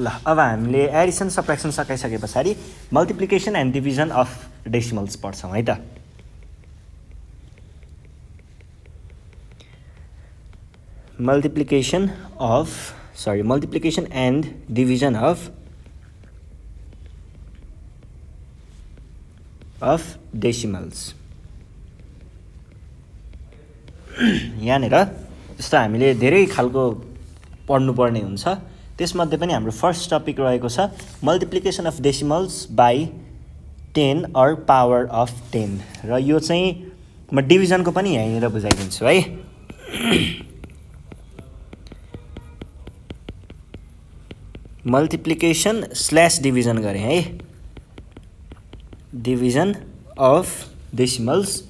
ल अब हामीले एडिसन सब्ट्र्याक्सन सकाइसके पछाडि multiplication and division of decimals पढ्छौँ है त। Multiplication and division of decimals. यहाँनिर जस्तो हामीले धेरै खालको पढ्नुपर्ने हुन्छ, त्यसमध्ये पनि हाम्रो फर्स्ट टपिक रहेको छ multiplication of decimals by 10 or power of 10 र यो चाहिँ म डिभिजनको पनि यहीँनिर बुझाइदिन्छु है। मल्टिप्लिकेसन स्ल्यास डिभिजन गरेँ है, division of decimals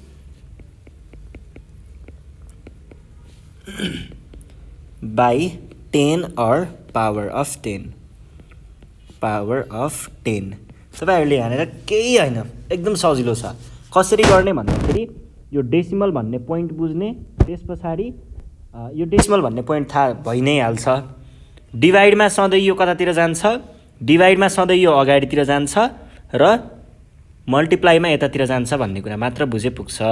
by 10 or power of 10 तपाईँहरूले यहाँनिर केही होइन, एकदम सजिलो छ। कसरी गर्ने भन्दाखेरि यो डेसिमल भन्ने पोइन्ट बुझ्ने, त्यस पछाडि यो डेसिमल भन्ने पोइन्ट थाहा भइ नै हाल्छ। डिभाइडमा सधैँ यो कतातिर जान्छ, डिभाइडमा सधैँ यो अगाडितिर जान्छ र मल्टिप्लाईमा यतातिर जान्छ भन्ने कुरा मात्र बुझे पुग्छ।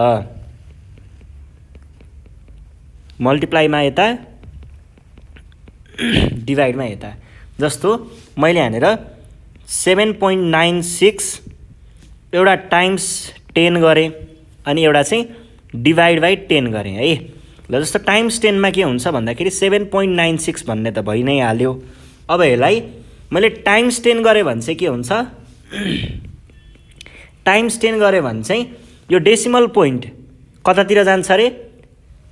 मल्टिप्लाईमा यता, डिभाइडमा यता। जस्तो मैले यहाँनिर 7.96 एउटा टाइम्स 10 गरेँ अनि एउटा चाहिँ डिभाइड बाई 10 गरेँ है। ल जस्तो टाइम्स 10 मा के हुन्छ भन्दाखेरि 7.96 भन्ने त भइ नै हाल्यो। अब यसलाई मैले टाइम्स 10 गरेँ भने चाहिँ के हुन्छ, टाइम्स 10 गरेँ भने चाहिँ यो डेसिमल पोइन्ट कतातिर जान्छ अरे,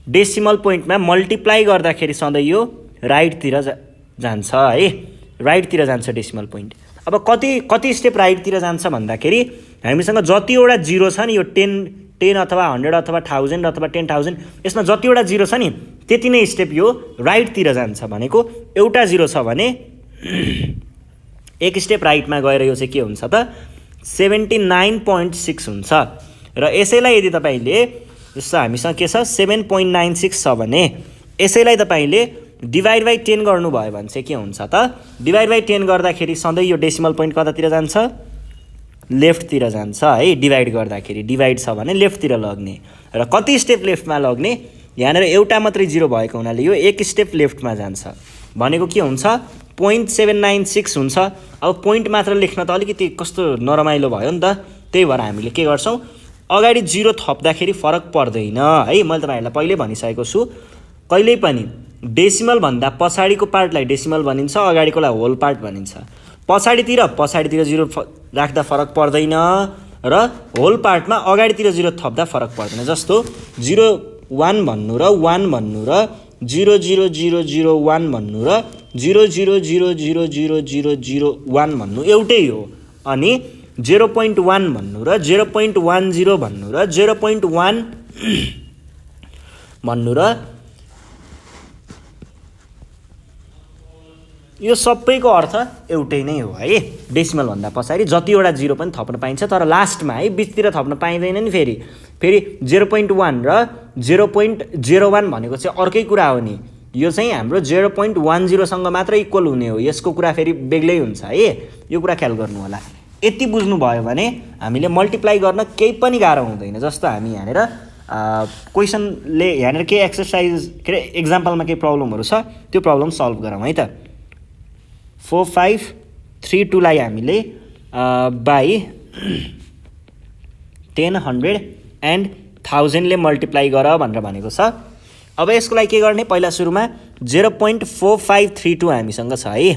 डेसिमल पोइन्टमा मल्टिप्लाई गर्दाखेरि सधैँ यो राइटतिर जान्छ है, राइटतिर जान्छ डेसिमल पोइन्ट। अब कति स्टेप राइटतिर जान्छ भन्दाखेरि हामीसँग जतिवटा जिरो छ नि, यो 10 अथवा 100 अथवा 1000 अथवा 10,000 यसमा जतिवटा जिरो छ नि त्यति नै स्टेप यो राइटतिर जान्छ। भनेको एउटा जिरो छ भने एक स्टेप राइटमा गएर यो चाहिँ के हुन्छ त 79.6 हुन्छ। र यसैलाई यदि तपाईँले जस्तो हामीसँग के छ 7.96 छ भने यसैलाई तपाईँले डिभाइड बाई 10 गर्नुभयो भने चाहिँ के हुन्छ त, डिभाइड बाई 10 गर्दाखेरि सधैँ यो डेसिमल पोइन्ट कतातिर जान्छ, लेफ्टतिर जान्छ है। डिभाइड गर्दाखेरि डिभाइड छ भने लेफ्टतिर लग्ने र कति स्टेप लेफ्टमा लग्ने, यहाँनिर एउटा मात्रै जिरो भएको हुनाले यो एक स्टेप लेफ्टमा जान्छ। भनेको के हुन्छ 0.796 हुन्छ। अब पोइन्ट मात्र लेख्न त अलिकति कस्तो नरमाइलो भयो नि त, त्यही भएर हामीले के गर्छौँ अगाडि जिरो थप्दाखेरि फरक पर्दैन है। मैले तपाईँहरूलाई पहिल्यै भनिसकेको छु, कहिल्यै पनि डेसिमल भन्दा पछाडिको पार्टलाई डेसिमल भनिन्छ, अगाडिकोलाई होल पार्ट भनिन्छ। पछाडितिर जिरो राख्दा फरक पर्दैन र होल पार्टमा अगाडितिर जिरो थप्दा फरक पर्दैन। जस्तो 0.1 भन्नु र 1 भन्नु र 0.00001 भन्नु र 0.0000001 भन्नु एउटै हो। अनि 0.1 भन्नु र 0.10 भन्नु र 0.1 भन्नु र यो सबैको अर्थ एउटै नै हो है। डेसिमल भन्दा पछाडि जतिवटा जिरो पनि थप्न पाइन्छ, तर लास्टमा है बिचतिर थप्न पाइँदैन नि। फेरि 0.1 र 0.01 भनेको चाहिँ अर्कै कुरा हो नि। यो चाहिँ हाम्रो 0.10 सँग मात्र इक्वल हुने हो, यसको कुरा फेरि बेग्लै हुन्छ है। यो कुरा ख्याल गर्नु होला। यति बुझ्नुभयो भने हामीले मल्टिप्लाई गर्न केही पनि गाह्रो हुँदैन। जस्तो हामी यहाँनिर क्वेसनले यहाँनिर केही एक्सर्साइज के अरे एक्जाम्पलमा केही प्रब्लमहरू छ, त्यो प्रब्लम सल्भ गरौँ है त। 4532 लाई हामीले बाई 10, 100 एन्ड 1000 ले मल्टिप्लाई गर भनेर भनेको छ। अब यसको लागि के गर्ने, पहिला सुरुमा 0.4532 हामीसँग छ है।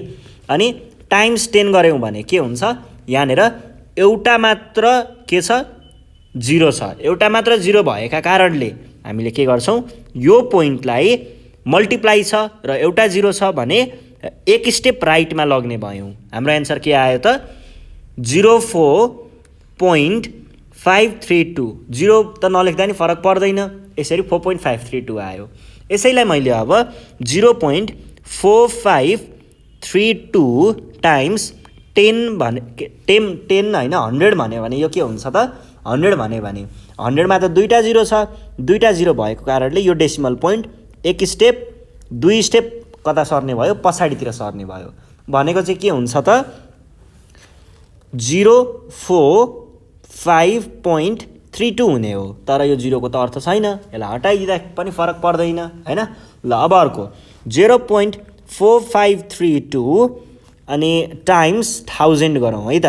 अनि टाइम्स 10 गऱ्यौँ भने के हुन्छ, यहाँनिर एउटा मात्र के छ जिरो छ, एउटा मात्र जिरो भएका कारणले हामीले के गर्छौँ, यो पोइन्टलाई मल्टिप्लाई छ र एउटा जिरो छ भने एक स्टेप राइटमा लग्ने भयौँ। हाम्रो एन्सर के आयो त 04.532। जिरो त नलेख्दा नि फरक पर्दैन, यसरी 4.532 आयो। यसैलाई मैले अब 0.4532 टाइम्स 10 भने 10 होइन 100 भन्यो भने यो के हुन्छ त 100 भन्यो भने 100 मा त दुईटा जिरो छ, दुईटा जिरो भएको कारणले यो डेसिमल पोइन्ट एक स्टेप दुई स्टेप कता सर्ने भयो, पछाडितिर सर्ने भयो। भनेको चाहिँ के हुन्छ त 045.32 हुने हो। तर यो 0 को त अर्थ छैन, यसलाई हटाइदिँदा पनि फरक पर्दैन हैन। ल अब अर्को 0.4532 अनि टाइम्स 1000 गरौँ है त।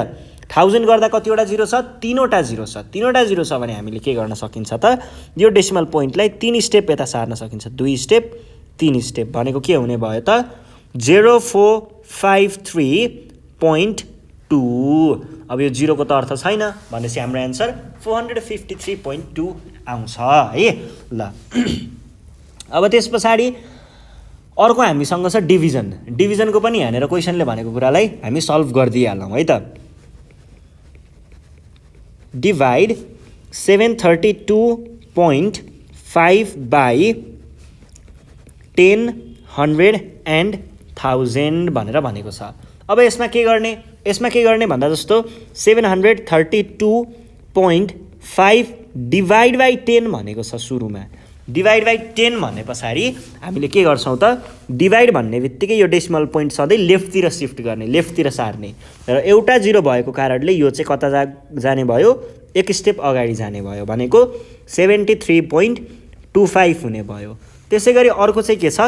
1000 गर्दा कतिवटा जिरो छ? 3वटा जिरो छ। 3वटा जिरो छ भने हामीले के गर्न सकिन्छ त? यो डेसिमल पोइन्टलाई 3 स्टेप यता सार्न सकिन्छ। 2 स्टेप 3 स्टेप भनेको के हुने भयो त? 0453.2। अब यो 0 को त अर्थ छैन भनेपछि हाम्रो एन्सर 453.2 आउँछ है। ल अब त्यस पछाडि अर्को हामीसँग छ डिभिजन। डिभिजनको पनि यहाँनिर क्वेसनले भनेको कुरालाई हामी सल्भ गरिदिइहालौँ है त। डिभाइड 732.5 बाई 10, 100 and 1000 भनेर भनेको छ। अब यसमा के गर्ने? यसमा के गर्ने भन्दा जस्तो 732.5 डिभाइड बाई 10 भनेको छ सुरुमा। डिभाइड बाई 10 भने पछाडि हामीले के गर्छौँ त? डिभाइड भन्ने बित्तिकै यो डेसिमल पोइन्ट सधैँ लेफ्टतिर सिफ्ट गर्ने, लेफ्टतिर सार्ने। र एउटा जिरो भएको कारणले यो चाहिँ कता जाने भयो? एक स्टेप अगाडि जाने भयो भनेको 73.25 हुने भयो। त्यसै गरी अर्को चाहिँ के छ?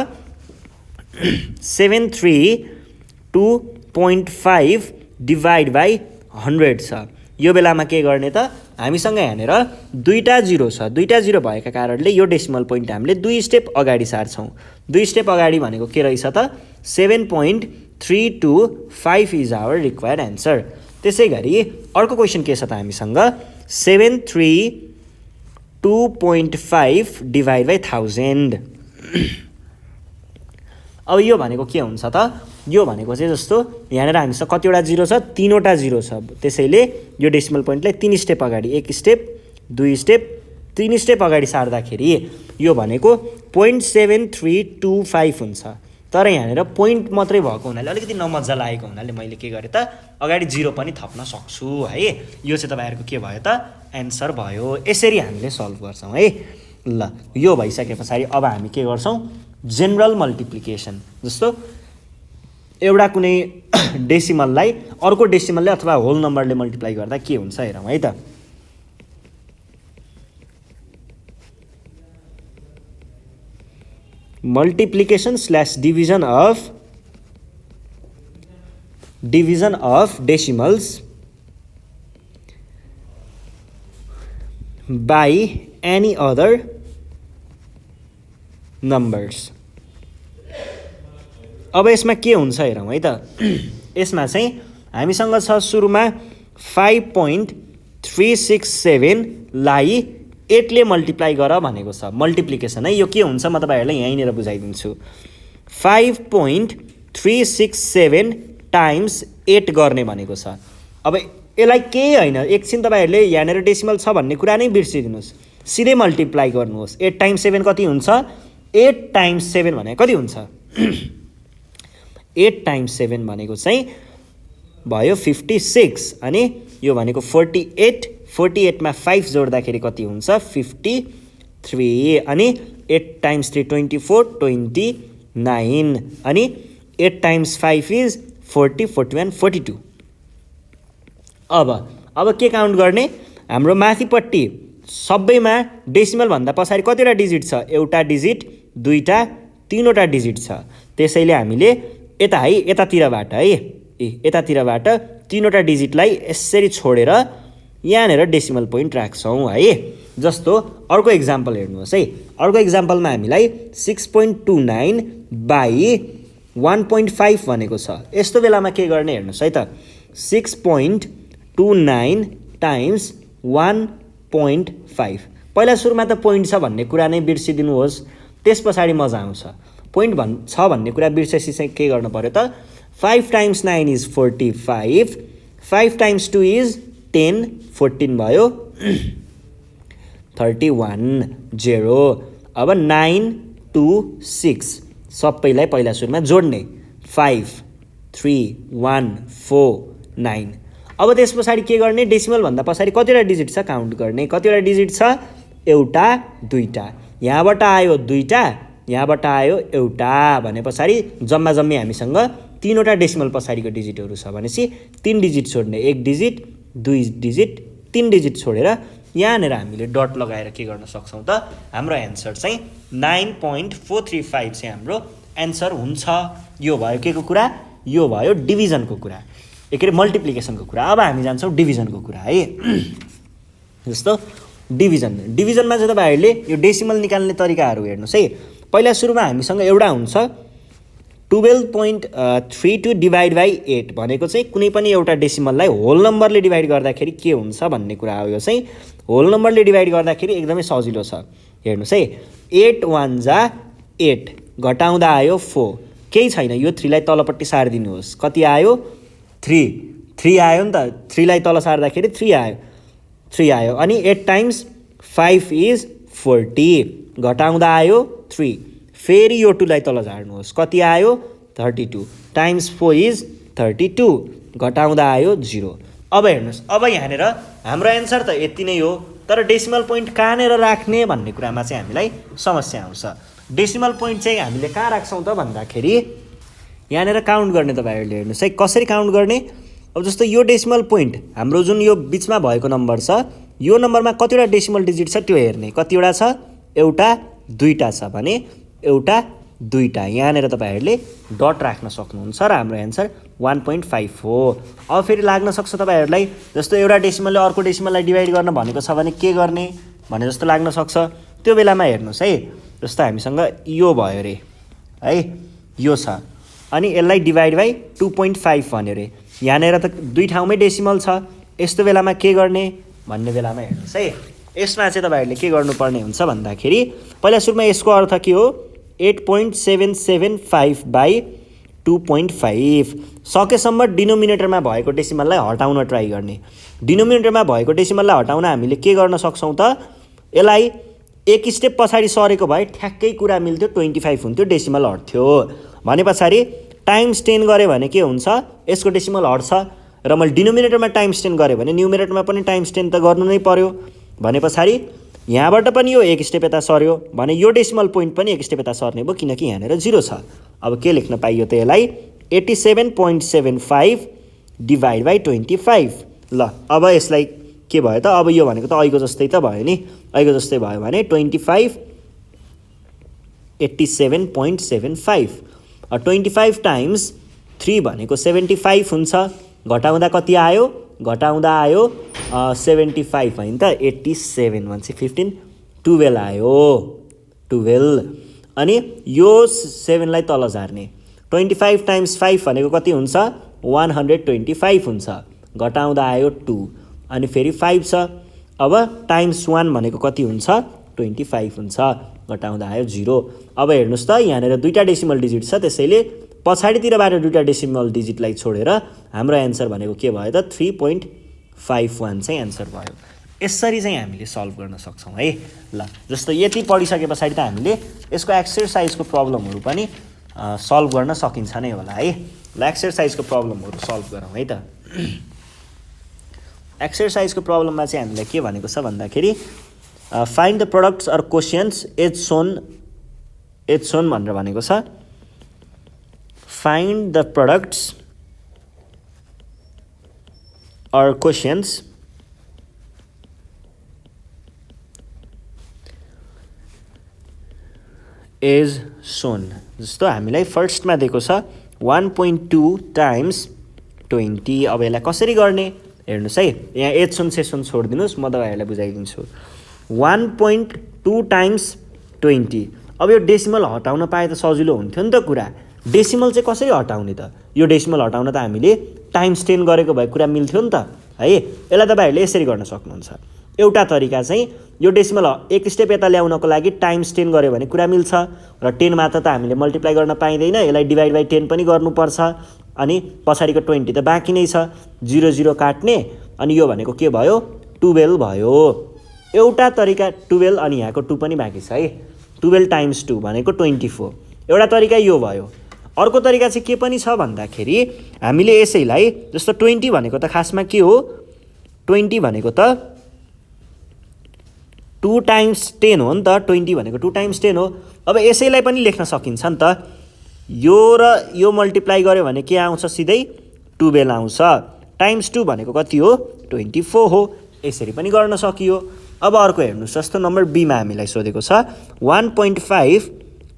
732.5 डिभाइड बाई 100 छ। यो बेलामा के गर्ने त? हामीसँग यहाँनिर दुईटा जिरो छ। दुईटा जिरो भएका कारणले यो डेसिमल पोइन्ट हामीले 2 स्टेप अगाडि सार्छौँ। 2 स्टेप अगाडि भनेको के रहेछ त? 7.325 इज आवर रिक्वायर्ड एन्सर। त्यसै गरी अर्को क्वेसन के छ त हामीसँग? 732.5 डिभाइड बाई 1000। अब यो भनेको के हुन्छ त? यो भनेको चाहिँ जस्तो यहाँनिर हामीसँग कतिवटा जिरो छ? 3वटा जिरो छ। त्यसैले यो डेसिमल पोइन्टलाई 3 स्टेप अगाडि, 1 स्टेप 2 स्टेप 3 स्टेप अगाडि सार्दाखेरि यो भनेको 0.7325 हुन्छ। तर यहाँनिर पोइन्ट मात्रै भएको हुनाले अलिकति नमजा लागेको हुनाले मैले के गरेँ त? अगाडि जिरो पनि थप्न सक्छु है। यो चाहिँ तपाईँहरूको के भयो त? एन्सर भयो। यसरी हामीले सल्भ गर्छौँ है। ल यो भइसके पछाडि अब हामी के गर्छौँ? General multiplication. जस्तो एउटा कुनै डेसिमललाई अर्को डेसिमलले अथवा होल नम्बरले मल्टिप्लाई गर्दा के हुन्छ हेरौँ है त। Multiplication / division of decimals by any other numbers. अब यसमा के हुन्छ हेरौँ है त। यसमा चाहिँ हामीसँग छ सुरुमा 5.367 लाई 8 ले मल्टिप्लाई गर भनेको छ। मल्टिप्लिकेसन है। यो के हुन्छ म तपाईँहरूलाई यहीँनिर बुझाइदिन्छु। 5.367 टाइम्स 8 गर्ने भनेको छ। अब यसलाई केही होइन, एकछिन तपाईँहरूले यहाँनिर डेसिमल छ भन्ने कुरा नै बिर्सिदिनुहोस्, सिधै मल्टिप्लाई गर्नुहोस्। 8 टाइम्स 7 कति हुन्छ? 8 टाइम्स 7 भने कति हुन्छ? 8 टाइम्स 7 भनेको चाहिँ भयो 56 अनि यो भनेको 48। 48 मा 5 जोड्दाखेरि कति हुन्छ? 53 अनि 8 टाइम्स 3 24 29 अनि 8 टाइम्स 5 इज 40 41 42। अब के काउन्ट गर्ने? हाम्रो माथिपट्टि सबैमा डेसिमल भन्दा पछाडि कतिवटा डिजिट छ? एउटा डिजिट, दुईटा, तीनवटा डिजिट छ। त्यसैले हामीले यता है यतातिरबाट तीनवटा डिजिटलाई यसरी छोडेर यहाँनिर डेसिमल पोइन्ट राख्छौँ है। जस्तो अर्को इक्जाम्पल हेर्नुहोस् है। अर्को इक्जाम्पलमा हामीलाई 6.29 बाई 1.5 भनेको छ। यस्तो बेलामा के गर्ने हेर्नुहोस् है त। 6.29 टाइम्स 1.5। पहिला सुरुमा त पोइन्ट छ भन्ने कुरा नै बिर्सिदिनुहोस्, त्यस पछाडि मजा आउँछ। पोइन्ट छ भन्ने कुरा बिर्सेपछि चाहिँ के गर्नु पर्यो त? 5 टाइम्स 9 इज 45, 5 टाइम्स 2 इज 10, 14 भयो 31 0। अब 9 2 6 सबैलाई पहिला सुरुमा जोड्ने 5 3 1 4 9। अब त्यस पछाडि के गर्ने? डेसिमल भन्दा पछाडि कतिवटा डिजिट छ काउन्ट गर्ने। कतिवटा डिजिट छ? एउटा, दुईटा। यहाँबाट आयो दुईटा, यहाँबाट आयो एउटा भने पछाडि जम्मा जम्मी हामीसँग तीनवटा डेसिमल पछाडिको डिजिटहरू छ भनेपछि 3 डिजिट छोड्ने, 1 डिजिट 2 डिजिट 3 डिजिट छोडेर यहाँनिर हामीले डट लगाएर के गर्न सक्छौँ त हाम्रो एन्सर चाहिँ 9.435 चाहिँ हाम्रो एन्सर हुन्छ। यो भयो के को कुरा, यो भयो डिभिजनको कुरा, के अरे मल्टिप्लिकेसनको कुरा। अब हामी जान्छौँ डिभिजनको कुरा है। जस्तो डिभिजनमा चाहिँ तपाईँहरूले यो डेसिमल निकाल्ने तरिकाहरू हेर्नुहोस् है। पहिला सुरुमा हामीसँग एउटा हुन्छ 12.32 डिभाइड बाई 8 भनेको चाहिँ कुनै पनि एउटा डेसिमललाई होल नम्बरले डिभाइड गर्दाखेरि के हुन्छ भन्ने कुरा हो। यो चाहिँ होल नम्बरले डिभाइड गर्दाखेरि एकदमै सजिलो छ। हेर्नुहोस् है, 8 1 जा 8 घटाउँदा आयो 4, केही छैन, यो 3 लाई तलपट्टि सारिदिनुहोस्, कति आयो 3 आयो नि त, 3 लाई तल सार्दाखेरि 3 आयो। अनि 8 टाइम्स 5 इज 40 घटाउँदा आयो 3, फेरि यो 2 लाई तल झार्नुहोस्, कति आयो 32 टाइम्स 4 इज 32 घटाउँदा आयो 0। अब हेर्नुहोस्, अब यहाँनिर हाम्रो एन्सर त यति नै हो, तर डेसिमल पोइन्ट कहाँनिर राख्ने भन्ने कुरामा चाहिँ हामीलाई समस्या आउँछ। डेसिमल पोइन्ट चाहिँ हामीले कहाँ राख्छौँ त भन्दाखेरि यहाँनिर काउन्ट गर्ने। तपाईँहरूले हेर्नुहोस् है कसरी काउन्ट गर्ने। अब जस्तो यो डेसिमल पोइन्ट हाम्रो जुन यो बिचमा भएको नम्बर छ, यो नम्बरमा कतिवटा डेसिमल डिजिट छ त्यो हेर्ने, कतिवटा छ, एउटा दुईटा छ भने एउटा दुईटा, यहाँनिर तपाईँहरूले डट राख्न सक्नुहुन्छ र हाम्रो एन्सर 1.5 हो। अब फेरि लाग्न सक्छ तपाईँहरूलाई, जस्तो एउटा डेसिमलले अर्को डेसिमललाई डिभाइड गर्न भनेको छ भने के गर्ने भने जस्तो लाग्न सक्छ। त्यो बेलामा हेर्नुहोस् है, जस्तो हामीसँग यो भयो अरे है, यो छ अनि यसलाई डिभाइड बाई 2.5 भन्यो अरे, यहाँनिर त दुई ठाउँमै डेसिमल छ। यस्तो बेलामा के गर्ने भन्ने बेलामा हेर्नुहोस् है, यसमा चाहिँ तपाईँहरूले के गर्नुपर्ने हुन्छ भन्दाखेरि पहिला सुरुमा यसको अर्थ के हो, 8.775 बाई 2.5 सकेसम्म डिनोमिनेटरमा भएको डेसिमललाई हटाउन ट्राई गर्ने। डिनोमिनेटरमा भएको डेसिमललाई हटाउन हामीले के गर्न सक्छौँ त, यसलाई एक स्टेप पछाडि सरेको भए ठ्याक्कै कुरा मिल्थ्यो, 25 हुन्थ्यो, डेसिमल हट्थ्यो। भने पछाडि टाइम्स 10 गऱ्यो भने के हुन्छ, यसको डेसिमल हट्छ र मैले डिनोमिनेटरमा टाइम्स 10 गरेँ भने न्युमिनेटरमा पनि टाइम्स 10 त गर्नु नै पर्यो। भने पछाडि यहाँबाट पनि यो एक स्टेप यता सर्यो भने यो डेसिमल पोइन्ट पनि एक स्टेप यता सर्ने भयो, किनकि यहाँनिर 0 छ। अब के लेख्न पाइयो त यसलाई, 87.75 डिभाइड बाई 25। ल अब यसलाई के भयो त, अब यो भनेको त ऐको जस्तै त भयो नि, ऐको जस्तै भयो भने 25 87.75 25 टाइम्स 3 भनेको 75 हुन्छ, घटाउँदा कति आयो, घटाउँदा आयो 75 होइन त 87 भन्छ 15 12 आयो 12। अनि यो 7 लाई तल झार्ने, 25 टाइम्स 5 भनेको कति हुन्छ 125 हुन्छ, घटाउँदा आयो 2 अनि फेरि 5 छ। अब टाइम्स 1 भनेको कति हुन्छ 25 हुन्छ, घटाउँदा आयो 0। अब हेर्नुहोस् त यहाँनिर दुईवटा डेसिमल डिजिट छ, त्यसैले पछाडितिरबाट दुईवटा डेसिमल डिजिटलाई छोडेर हाम्रो एन्सर भनेको के भयो त 3.51 चाहिँ एन्सर भयो। यसरी चाहिँ हामीले सल्भ गर्न सक्छौँ है। ल जस्तो यति पढिसके पछाडि त हामीले यसको एक्सरसाइजको प्रब्लमहरू पनि सल्भ गर्न सकिन्छ नै होला है। ल एक्सरसाइजको प्रब्लमहरू सल्भ गरौँ है त। एक्सरसाइजको प्रब्लममा चाहिँ हामीलाई के भनेको छ भन्दाखेरि find the products or quotients as shown भनेर भनेको छ। Find the products or quotients as shown. जस्तो हामीलाई फर्स्टमा दिएको छ 1.2 टाइम्स 20। अब यसलाई कसरी गर्ने हेर्नुहोस् है, यहाँ एज सोन सेसोन छोडिदिनुहोस्, म तपाईँहरूलाई बुझाइदिन्छु। 1.2 टाइम्स 20। अब यो डेसिमल हटाउन पाए त सजिलो हुन्थ्यो नि त कुरा। डेसिमल चाहिँ कसरी हटाउने त, यो डेसिमल हटाउन त हामीले टाइम्स 10 गरेको भए कुरा मिल्थ्यो नि त है। यसलाई तपाईँहरूले यसरी गर्न सक्नुहुन्छ। एउटा तरिका चाहिँ यो डेसिमल एक स्टेप यता ल्याउनको लागि टाइम्स 10 गऱ्यो भने कुरा मिल्छ र 10 मात्र त हामीले मल्टिप्लाई गर्न पाइँदैन, यसलाई डिभाइड बाई 10 पनि गर्नुपर्छ। अनि पछाडिको 20 त बाँकी नै छ, 0 0 काट्ने, अनि यो भनेको के भयो 12 भयो। एउटा तरिका 12 अनि यहाँको 2 पनि बाँकी छ है, 12 टाइम्स 2 भनेको 24। एउटा तरिका यो भयो। अर्को तरिका चाहिँ के पनि छ भन्दाखेरि हामीले यसैलाई जस्तो 20 भनेको त खासमा के हो, 20 भनेको त 2 टाइम्स 10 हो नि त, 20 भनेको 2 टाइम्स 10 हो। अब यसैलाई पनि लेख्न सकिन्छ नि त, यो र यो मल्टिप्लाई गर्यो भने के आउँछ सिधै 12 आउँछ टाइम्स 2 भनेको कति हो 24 हो यसरी पनि गर्न सकियो अब अर्को हेर्नुस् जस्तो नम्बर बी मा हामीलाई सोधेको छ 1.5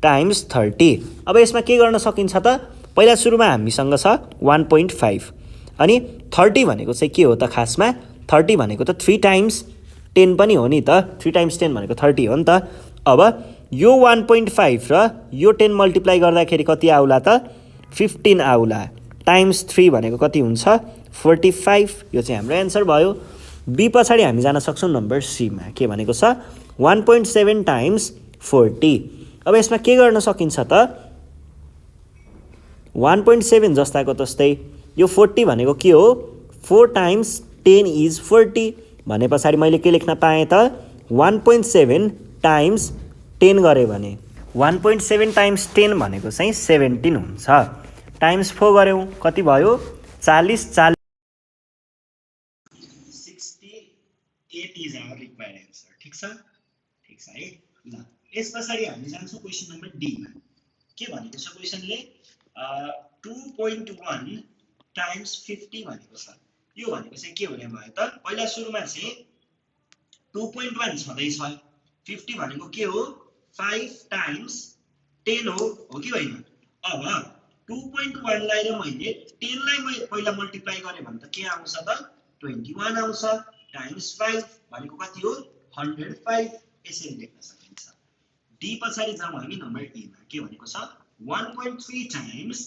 टाइम्स 30 अब यसमा के गर्न सकिन्छ त पहिला सुरुमा हामीसँग छ 1.5 अनि 30 भनेको चाहिँ के हो त खासमा 30 भनेको त 3 टाइम्स 10 पनि हो नि त 3 टाइम्स 10 भनेको 30 हो नि त अब यो 1.5 र यो 10 मल्टिप्लाई गर्दाखेरि कति आउला त 15 आउला टाइम्स 3 भनेको कति हुन्छ 45 यो चाहिँ हाम्रो एन्सर भयो बी पछाडि हामी जान सक्छौँ नम्बर सी मा के भनेको छ 1.7 टाइम्स 40 अब यसमा के गर्न सकिन्छ त 1.7 जस्ताको तस्तै यो 40 भनेको के हो 4 टाइम्स 10 इज 40 भने पछाडि मैले के लेख्न पाएँ त 1.7 टाइम्स 10 गरे भने 1.7 टाइम्स 10 भनेको चाहिँ 17 हुन्छ टाइम्स 4 गर्यौँ कति भयो 40 68 इज आवर रिक्वायर्ड एन्सर ठीक छ है ल यस पछाडि हामी जान्छौँ क्वेशन नम्बर डी मा के भनेको छ क्वेशनले 2.1 टाइम्स 50 भनेको छ यो भनेको चाहिँ के हुने भयो त पहिला सुरुमा चाहिँ 2.1 छँदै छ 50 भनेको के हो 5 टाइम्स 10 हो कि होइन अब 2.1 लाई र मैले 10 लाई पहिला मल्टिप्लाई गरे भने त के आउँछ त 21 आउँछ टाइम्स 5 भनेको कति हो 105 यसरी लेख्न सकिन्छ डी पछाडि जाउँ हामी नम्बर ए मा के भनेको छ 1.3 टाइम्स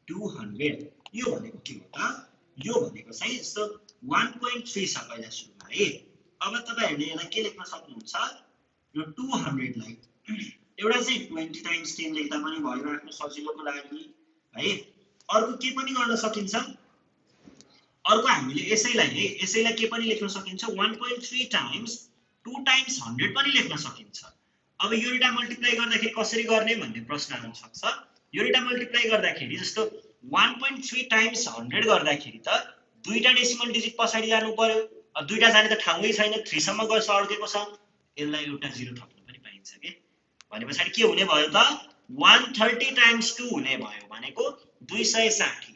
200 यो भनेको के हो त यो भनेको चाहिँ यस्तो 1.3 छ पहिला सुरुमा है अब तपाईहरुले यसलाई के लेख्न सक्नुहुन्छ यो 200 लाई एउटा चाहिँ 20 टाइम्स 10 लेख्दा पनि भयो आफ्नो सजिलोको लागि है अर्को के पनि गर्न सकिन्छ अर्को हामीले यसैलाई के पनि लेख्न सकिन्छ 1.3 टाइम्स 2 टाइम्स 100 पनि लेख्न सकिन्छ अब यो दुईटा मल्टिप्लाई गर्दाखेरि कसरी गर्ने भन्ने प्रश्न आउन सक्छ यो दुईटा मल्टिप्लाई गर्दाखेरि जस्तो 1.3 टाइम्स 100 गर्दाखेरि त दुईटा डेसिमल डिजिट पछाडी जानु पर्यो दुईटा जाने त ठाउँै छैन 3 सम्म गएर अड्केको छ यसलाई एउटा 0 थप्न पनि पाइन्छ के भनेपछि के हुने भयो त 130 टाइम्स 2 हुने भयो भनेको 260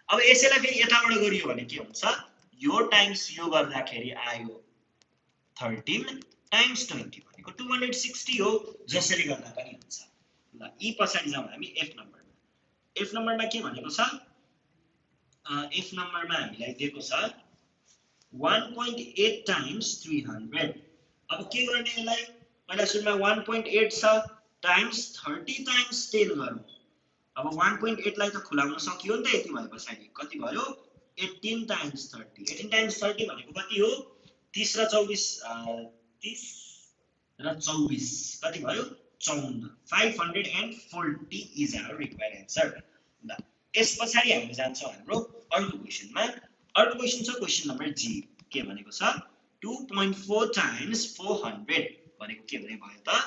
अब यसैलाई फेरि यताबाट गरियो भने के हुन्छ यो टाइम्स यो गर्दाखेरि आयो 13 टाइम्स 20 भनेको 260 हो जसरी गर्दा पनि हुन्छ ल ई पछाडी जाउँ हामी एफ नम्बरमा के भनेको छ एफ नम्बरमा हामीलाई दिएको छ 1.8 टाइम्स 300 अब के गर्ने यसलाई पहिला सुरुमा 1.8 छ टाइम्स 30 टाइम्स 10 गरौँ अब 1.8 लाई त खुलाउन सकियो नि त यति भए पछाडी कति भयो 18 टाइम्स 30 18 टाइम्स 30 भनेको कति हो 30 र 24 30 र 24 कति भयो 54 540 इज आवर रिक्वायर्ड एन्सर ल यस पछाडी हामी जान्छौं हाम्रो अर्को क्वेशनमा अर्को क्वेशन छ क्वेशन नम्बर जी के भनेको छ 2.4 टाइम्स 400 भनेको के हुने भयो त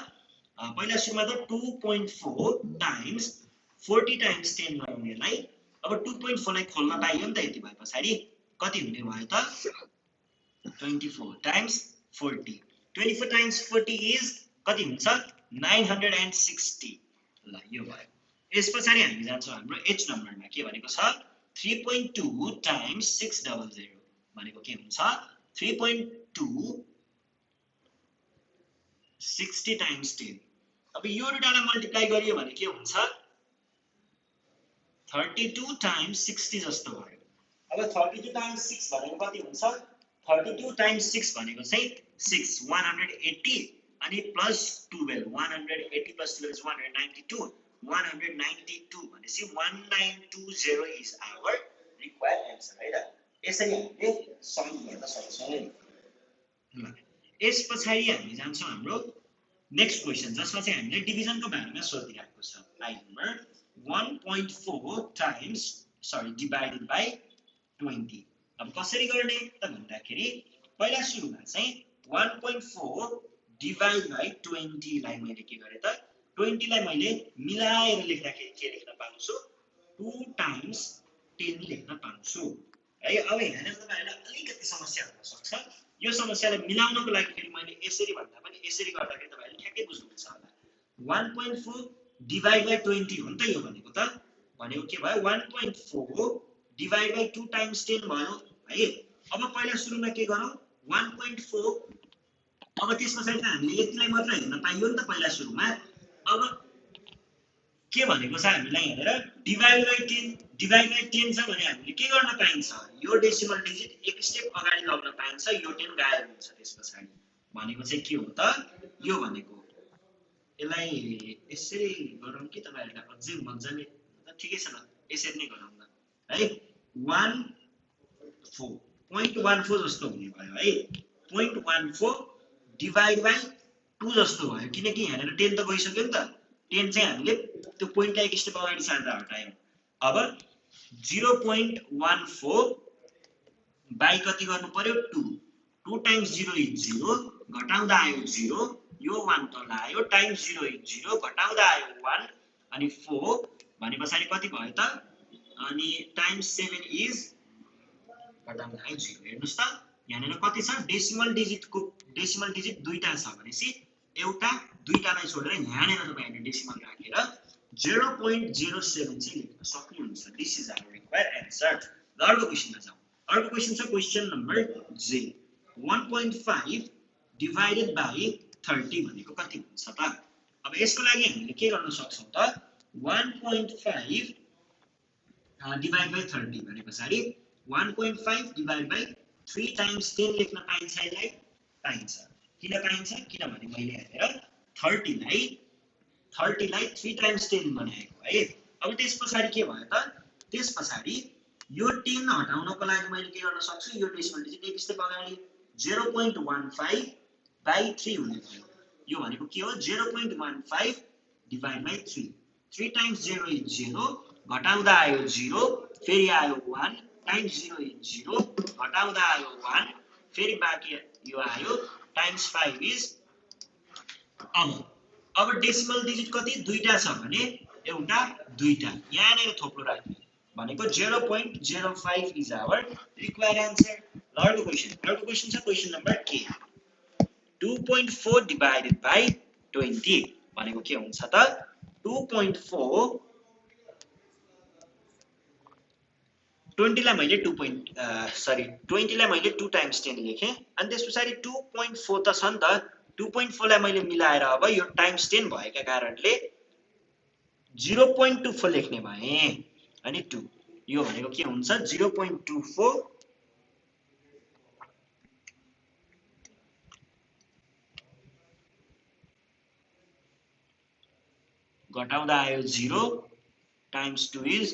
पहिला सुरुमा त 2.4 टाइम्स 40 टाइम्स 10 गरौँ यसलाई अब 2.4 लाई खोल्न पाइयो नि त यति भए पछाडी कति हुने भयो त 24 टाइम्स 40 24 टाइम्स 40 इज कति हुन्छ 960 ल यो भयो यस पछाडी हामी जान्छौं हाम्रो एच नम्बरमा के भनेको छ 3.2 टाइम्स 600 भनेको के हुन्छ 3.2 60 टाइम्स 10 अब यो दुईटालाई मल्टिप्लाई गरियो भने के हुन्छ 32 टाइम्स 60 जस्तो भयो अब 32 टाइम्स 6 भनेको कति हुन्छ 32 टाइम्स 6 भनेको चाहिँ 6 180 अनि प्लस 12 180 प्लस 12 is 192 192 भनेपछि 1920 इज आवर रिक्वायर्ड एन्सर है र यसरी हामीले सल्भ गर्न सक्छौं ल यस पछाडी हामी जान्छौं हाम्रो नेक्स्ट क्वेशन जसमा चाहिँ हामीले डिभिजनको बारेमा सोधिरहेको छ line number 1.4 times divided by 20 अब कसरी गर्ने त भन्दाखेरि पहिला सुरुमा चाहिँ 1.4 डिवाइड बाइ 20 लाई मैले के गरे त 20 लाई मैले मिलाएर लेख्दाखेरि के लेख्न पाउँछु 2 टाइम्स 10 लेख्न पाउँछु है अब यहाँ तपाईहरुलाई अलिकति समस्या हुन सक्छ यो समस्यालाई मिलाउनको लागि फेरि मैले यसरी भन्दा पनि यसरी गर्दाखेरि तपाईहरुले ठ्याक्कै बुझ्नुहुन्छ होला 1.4 डिवाइड बाइ 20 हो नि त यो भनेको त भनेको के भयो 1.4 डिभाइड बाइ 2 टाइम्स 10 भयो है। अब पहिला सुरुमा के गरौँ 1.4 अब त्यस पछाडि त हामीले यतिलाई मात्र हेर्न पाइयो नि त पहिला सुरुमा। अब के भनेको छ हामीलाई हेरेर डिभाइड बाइ 10 छ भने हामीले के गर्न पाइन्छ यो डेसिमल डिजिट एक स्टेप अगाडि लग्न पाइन्छ यो 10 गायब हुन्छ त्यस पछाडि भनेको चाहिँ के हो त यो भनेको यसलाई यसरी गरौँ कि तपाईहरुलाई अझै मज्जाले ठिकै छ ल यसरी नै गरौँ ल है 0.14 जस्तो हुने भयो है 0.14 डिभाइड बाइ 2 जस्तो भयो किनकि यहाँनिर 10 त गइसक्यो नि त 10 चाहिँ हामीले त्यो पोइन्टलाई एक स्टेप अगाडि सार्दा हटायौं। अब 0.14 बाइ कति गर्नु पर्यो 2 2 टाइम्स 0 इज 0 घटाउँदा आयो 0 यो 1 तल आयो टाइम्स 0 इज 0 घटाउँदा आयो 1 अनि 4 भने पछाडि कति भयो त अनि टाइम्स 7 इज घटाउँदा आयो 0 हेर्नुस् त यहाँनिर कति छ डेसिमल डिजिट दुईटा छ भनेसी एउटा दुईटालाई छोडेर यहाँनिर तपाईहरुले डेसिमल राखेर 0.07 चाहिँ लेख्न सक्नुहुन्छ। This is our required answer. अर्को क्वेशनमा जाउँ। अर्को क्वेशन छ क्वेशन नम्बर जे 1.5 डिवाइडेड बाइ 30 भनेको कति हुन्छ त। अब यसको लागि हामीले के गर्न सक्छौं त 1.5 डिवाइड बाइ 30 भने पछाडी 1.5 डिवाइड बाइ 3 टाइम्स 10 लेख्न पाइन्छ यसलाई पाइन्छ। किन पाइन्छ किनभने मैले हेरेर 30 लाई 3 टाइम्स 10 बनाएको है। अब त्यस पछाडी के भयो त त्यस पछाडी यो 10 हटाउनको लागि मैले के गर्न सक्छु यो डेसिमल डिजिट एक स्टेप अगाडि 0.15 बाइ 3 हुने भयो। यो भनेको के हो 0.15 डिवाइड बाइ 3 3 टाइम्स 0 इज 0 घटाउँदा आयो 0 फेरि आयो 1 टाइम्स 0 इज 0 घटाउँदा आयो 1 फेरि बाँकी यो आयो टाइम्स 5 इज अब डेसिमल डिजिट कति दुईटा छ भने एउटा दुईटा यहाँनिर थोप्लो राख्ने भनेको 0.05 इज आवर रिक्वायर्ड आन्सर। अर्को क्वेशन छ क्वेशन नम्बर के 2.4 डिवाइडेड बाइ 20 भनेको के हुन्छ त 2.4 20 लाई मैले 20 लाई मैले 2 टाइम्स 10 लेखे अनि त्यसपछि 2.4 त छ नि त 2.4 लाई मैले मिलाएर अब यो टाइम्स 10 भएका कारणले 0.24 लेख्ने भए अनि 2 यो भनेको के हुन्छ 0.24 घटाउँदा आयो 0 टाइम्स 2 इज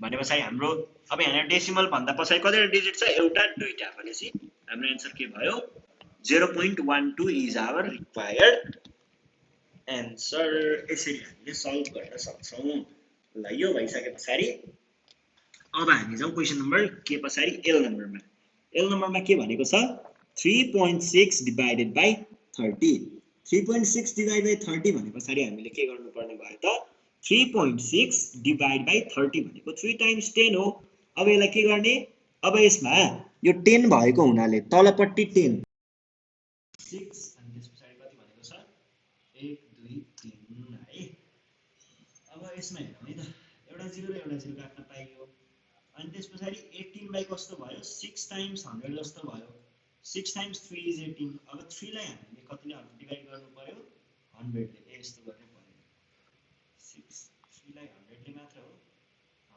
भनेपछि हाम्रो अब यहाँ डेसिमल भन्दा पछाडि कतिवटा डिजिट छ एउटा दुईटा भनेपछि हाम्रो आन्सर के भयो 0.12 इज आवर रिक्वायर्ड आन्सर। यसरी हामीले सल्भ गर्न सक्छौं। ल यो भइसके पछाडि अब हामी जाउँ क्वेशन नम्बर के पछाडि एल नम्बरमा के भनेको छ 3.6 डिवाइडेड बाइ 30 3.6 डिवाइड बाइ 30 भने पछाडि हामीले के गर्नु पर्ने भयो त 3.6 डिवाइड बाइ 30 भनेको 3 टाइम्स 10 हो। अब यसलाई के गर्ने अब यसमा यो 10 भएको हुनाले तलपट्टि 10 6 अनि त्यसपछि कति भनेको छ 1 2 3 है। अब यसमा हेरौँ है त एउटा 0 र एउटा 0 काट्न पाइयो अनि त्यसपछि 18 बाइ कस्तो भयो 6 टाइम्स 100 जस्तो भयो 6 टाइम्स 3 इज 18। अब 3 लाई हामीले कतिले डिवाइड गर्नु पर्यो 100 ले यस्तो गर्नु पर्यो 6 3 लाई 100 ले मात्र हो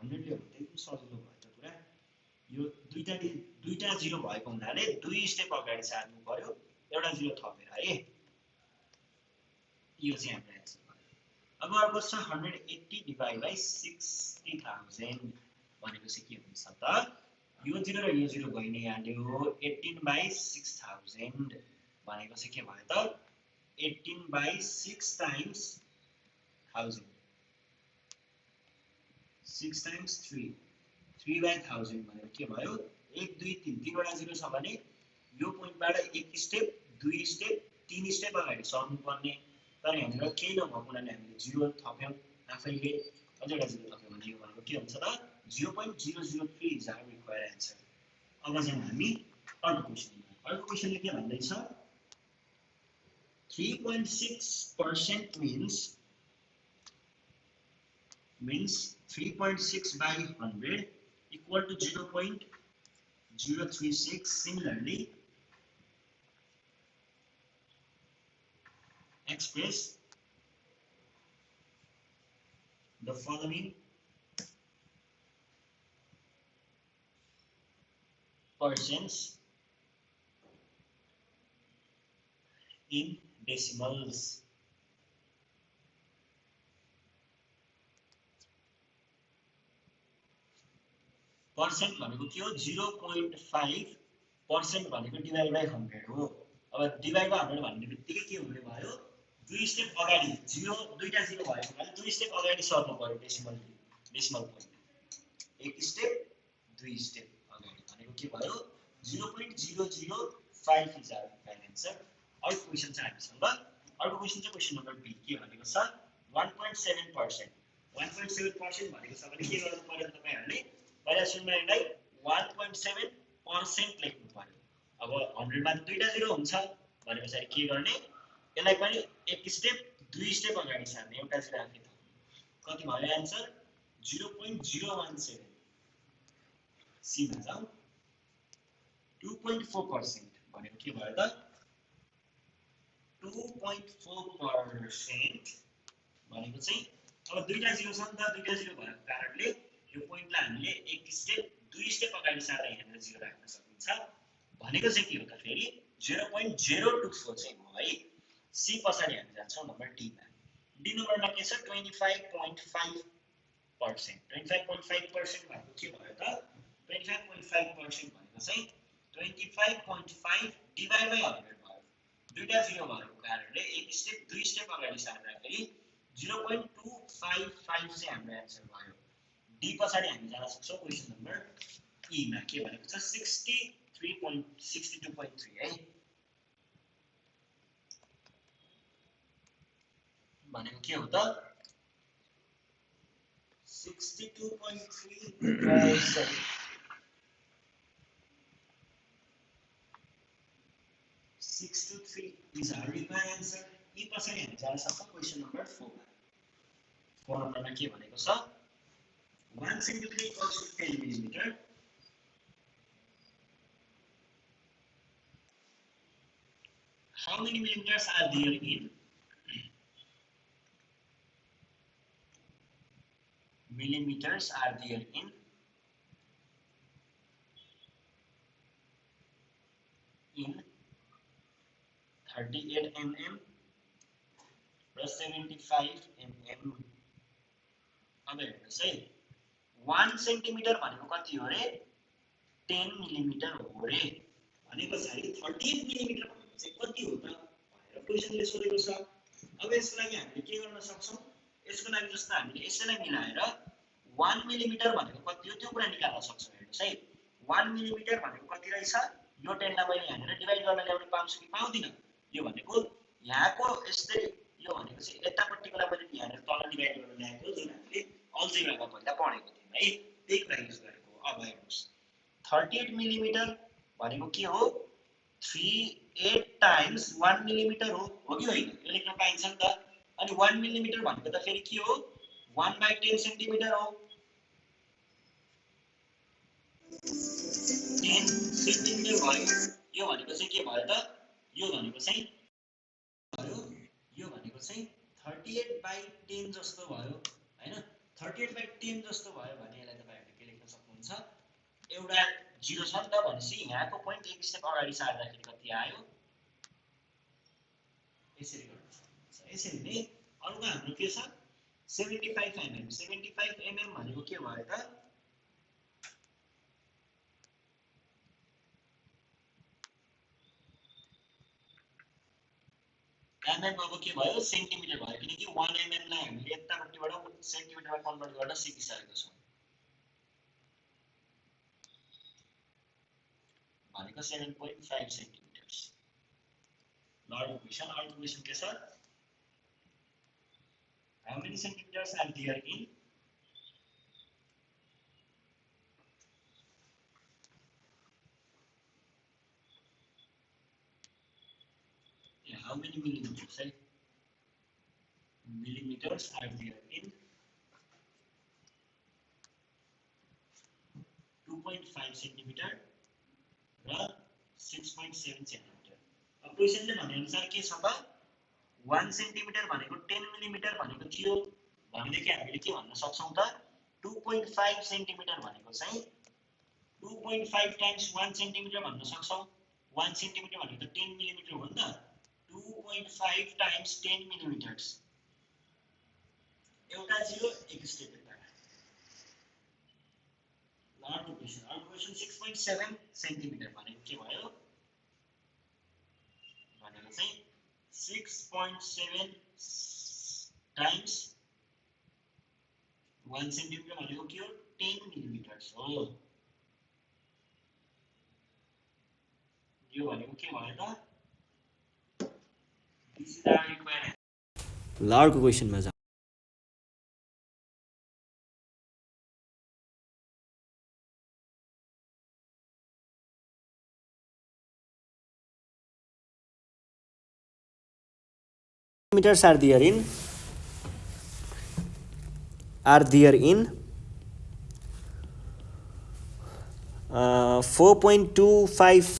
100 ले हो भने एकदम सजिलो भयो त पुरा। यो दुईटा 0 भएको हुनाले 2 स्टेप अगाडि सार्नु पर्यो एउटा 0 थपेर है यो चाहिँ हाम्रो आन्सर भयो। अब अर्को छ 180 डिवाइड बाइ 60000 भनेको चाहिँ के हुन्छ त यो 0 र यो 0 गइ नै हाल्यो 18 बाइ 6000 भनेको चाहिँ के भयो त 18 बाइ 6 टाइम्स 1000 6 टाइम्स 3 3 बाइ 1000 भनेको के भयो 1 2 3 तीनवटा 0 छ भने यो पोइन्टबाट एक स्टेप 2 स्टेप 3 स्टेप अगाडि सर्नु पर्ने तर यहाँनिर केही नभएको हुनाले हामीले 0 थप्यौं आफैले अझै एउटा 0 थप्यौं भने यो भनेको के हुन्छ त 0.003 इज आवर रिक्वायर्ड आन्सर। अब जाउँ हामी अर्को क्वेशनले के भन्दैछ 3.6% means means 3.6 by 100 equal to 0.036. Similarly, express the following percents in decimals. Percent भनेको के हो 0.5% भनेको डिभाइड बाइ 100 हो। अब डिभाइड बाइ 100 भन्ने बित्तिकै के हुने भयो दुई स्टेप अगाडि जिरो दुईटा जिरो भएको हुनाले दुई स्टेप अगाडि सर्नु पर्यो डेसिमल पोइन्ट एक स्टेप दुई स्टेप अगाडि भनेको के भयो 0.005 इज आवर फाइनल आन्सर। अर्को क्वेशन छ हामीसँग अर्को क्वेशन चाहिँ क्वेशन नम्बर बी के भनेको छ 1.7%। 1.7% भनेको छ भने के गर्नु पर्यो तपाईहरुले पहिला सुनमा यसलाई 1.7% लेख्नु पर्यो। अब 100 मा दुईटा जिरो हुन्छ भनेपछि के गर्ने यसलाई पनि एक स्टेप दुई स्टेप अगाडि सार्ने एउटा जिरो आफै थप्नु कति भयो आन्सर 0.017। सी मा जाऊ 2.4% भनेको के भयो त 2.4% भनेको चाहिँ अब दुईटा जिरो छ नि त दुईटा जिरो भएको कारणले यो पोइन्टलाई हामीले एक स्टेप दुई स्टेप अगाडि सार्दा यहाँनिर जिरो राख्न सकिन्छ भनेको चाहिँ के हो त फेरि 0.024 चाहिँ हो है। सी पछाडि हामी जान्छौं नम्बर डी मा। डी नम्बरमा के छ 25.5%। 25.5% भनेको के भयो त 25.5% भनेको चाहिँ 25.5 डिभाइड बाइ 100 भयो। दुईटा जिरो भएको कारणले एक स्टेप दुई स्टेप अगाडि सार्दाखेरि 0.255 चाहिँ हाम्रो आन्सर भयो। डी पछाडि हामी जान सक्छौं क्वेशन नम्बर ई मा के भनेको छ 63.62.3 है। भनेको के हो त 62.3%। 623 is our required answer। ई पछाडि हामी जान सक्छौं क्वेशन नम्बर 4 मा। 4 नम्बरमा के भनेको छ 1 centimeter equals to 10 millimeter। How many millimeters are there in millimeters are there in 38 mm plus 75 mm। अब हेर्नुस् है 1 सेन्टिमिटर भनेको कति हो रे 10 मिलिमिटर हो रे भनेपछि 38 मिलिमिटर भनेको चाहिँ कति हो त भनेर क्वेशनले सोधेको छ। अब यसको लागि हामीले के गर्न सक्छौं यसको लागि जस्तो हामीले यसैलाई मिलाएर 1 मिलिमिटर भनेको कति हो त्यो कुरा निकाल्न सक्छौं। हेर्नुस् है 1 मिलिमिटर भनेको कति रहेछ यो 10 लाई मैले यहाँनिर डिभाइड गर्न ल्याउन पाउँछु कि पाउँदिन यो भनेको यहाँको यस्तै यो भनेको चाहिँ यतापट्टिकोलाई मैले यहाँनिर तल डिभाइड गर्न ल्याएको जुन हामीले अल्जेब्रामा पहिला पढेको थियौं है त्यही कुरा युज गरेको। अब हेर्नुस् 38 मिलिमिटर भनेको के हो 38 टाइम्स 1 मिलिमिटर हो कि होइन यो लेख्न पाइन्छ नि त। अनि 1 मिलिमिटर भनेको त फेरि के हो 1/10 सेन्टिमिटर हो 10 सेन्टिमिटर भयो। यो भनेको चाहिँ के भयो त यो भनेको चाहिँ 38/10 जस्तो भयो हैन। 38/10 जस्तो भयो भने यसलाई तपाईहरुले के लेख्न सक्नुहुन्छ एउटा जिरो छ नि त भनेपछि यहाँको पोइन्ट एक स्टेप अगाडि सार्दाखेरि कति आयो यसरी गर्न सक्नुहुन्छ। यसरी नै अर्को हाम्रो के छ 75 mm। 75 mm भनेको के भयो त mm अब के भयो सेन्टिमिटर भयो किनकि 1 mm लाई हामीले यतापट्टिबाट सेन्टिमिटरमा कन्भर्ट गर्न सिकिसकेको छौं भनेको 7.5 सेन्टिमिटर्स। अर्को क्वेशन के छ how many centimeters are there in how many millimeters millimeters are there in 2.5 centimetre र 6.7 सेन्टिमिटर। अब क्वेशनले भनेअनुसार के छ त 1 सेन्टिमिटर भनेको 10 मिलिमिटर भनेको थियो भनेदेखि हामीले के भन्न सक्छौं त 2.5 सेन्टिमिटर भनेको चाहिँ 2.5 टाइम्स 1 सेन्टिमिटर भन्न सक्छौं। 1 सेन्टिमिटर भनेको त 10 मिलिमिटर हो नि त 2.5 टाइम्स 10 मिलिमिटर्स एउटा जिरो एक स्टेप यता। अर्को क्वेशन 6.7 सेन्टिमिटर भनेको के भयो भनेको चाहिँ 6.7 टाइम्स 1 सेन्टिमिटर भनेको के हो 10 मिलिमिटर्स हो। यो भनेको के भयो त दिस इज आवर रिक्वायरमेन्ट। ल अर्को क्वेशनमा जाऊ। Meters are there in 4.25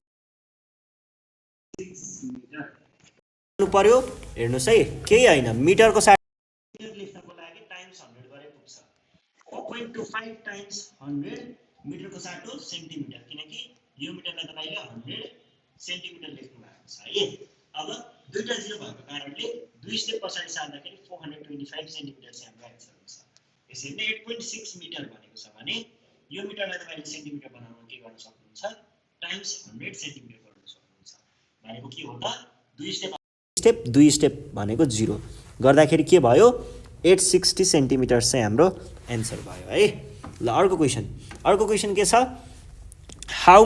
पर्यो। हेर्नुस् है केही हैन मिटरको मिटर लेख्नको लागि टाइम्स 100 गरे पुग्छ। 4.25 टाइम्स 100 मिटरको साटो सेन्टिमिटर किनकि यो मिटरलाई तपाईले 100 सेन्टिमिटर लेख्नु भएको छ है। अब दुईटा जिरो भएको कारणले दुई स्टेप पछाडी सार्दाखेरि 425 सेन्टिमिटर चाहिँ हाम्रो आन्सर हुन्छ। यसैले 8.6 मिटर भनेको छ भने यो मिटरलाई तपाईले सेन्टिमिटर बनाउन के गर्न सक्नुहुन्छ टाइम्स 100 सेन्टिमिटर गर्न सक्नुहुन्छ। भनेको के हो त दुई स्टेप भनेको 0 गर्दाखेरि के भयो 860 सेन्टिमिटर चाहिँ हाम्रो आन्सर भयो है। ल अर्को क्वेशन के छ how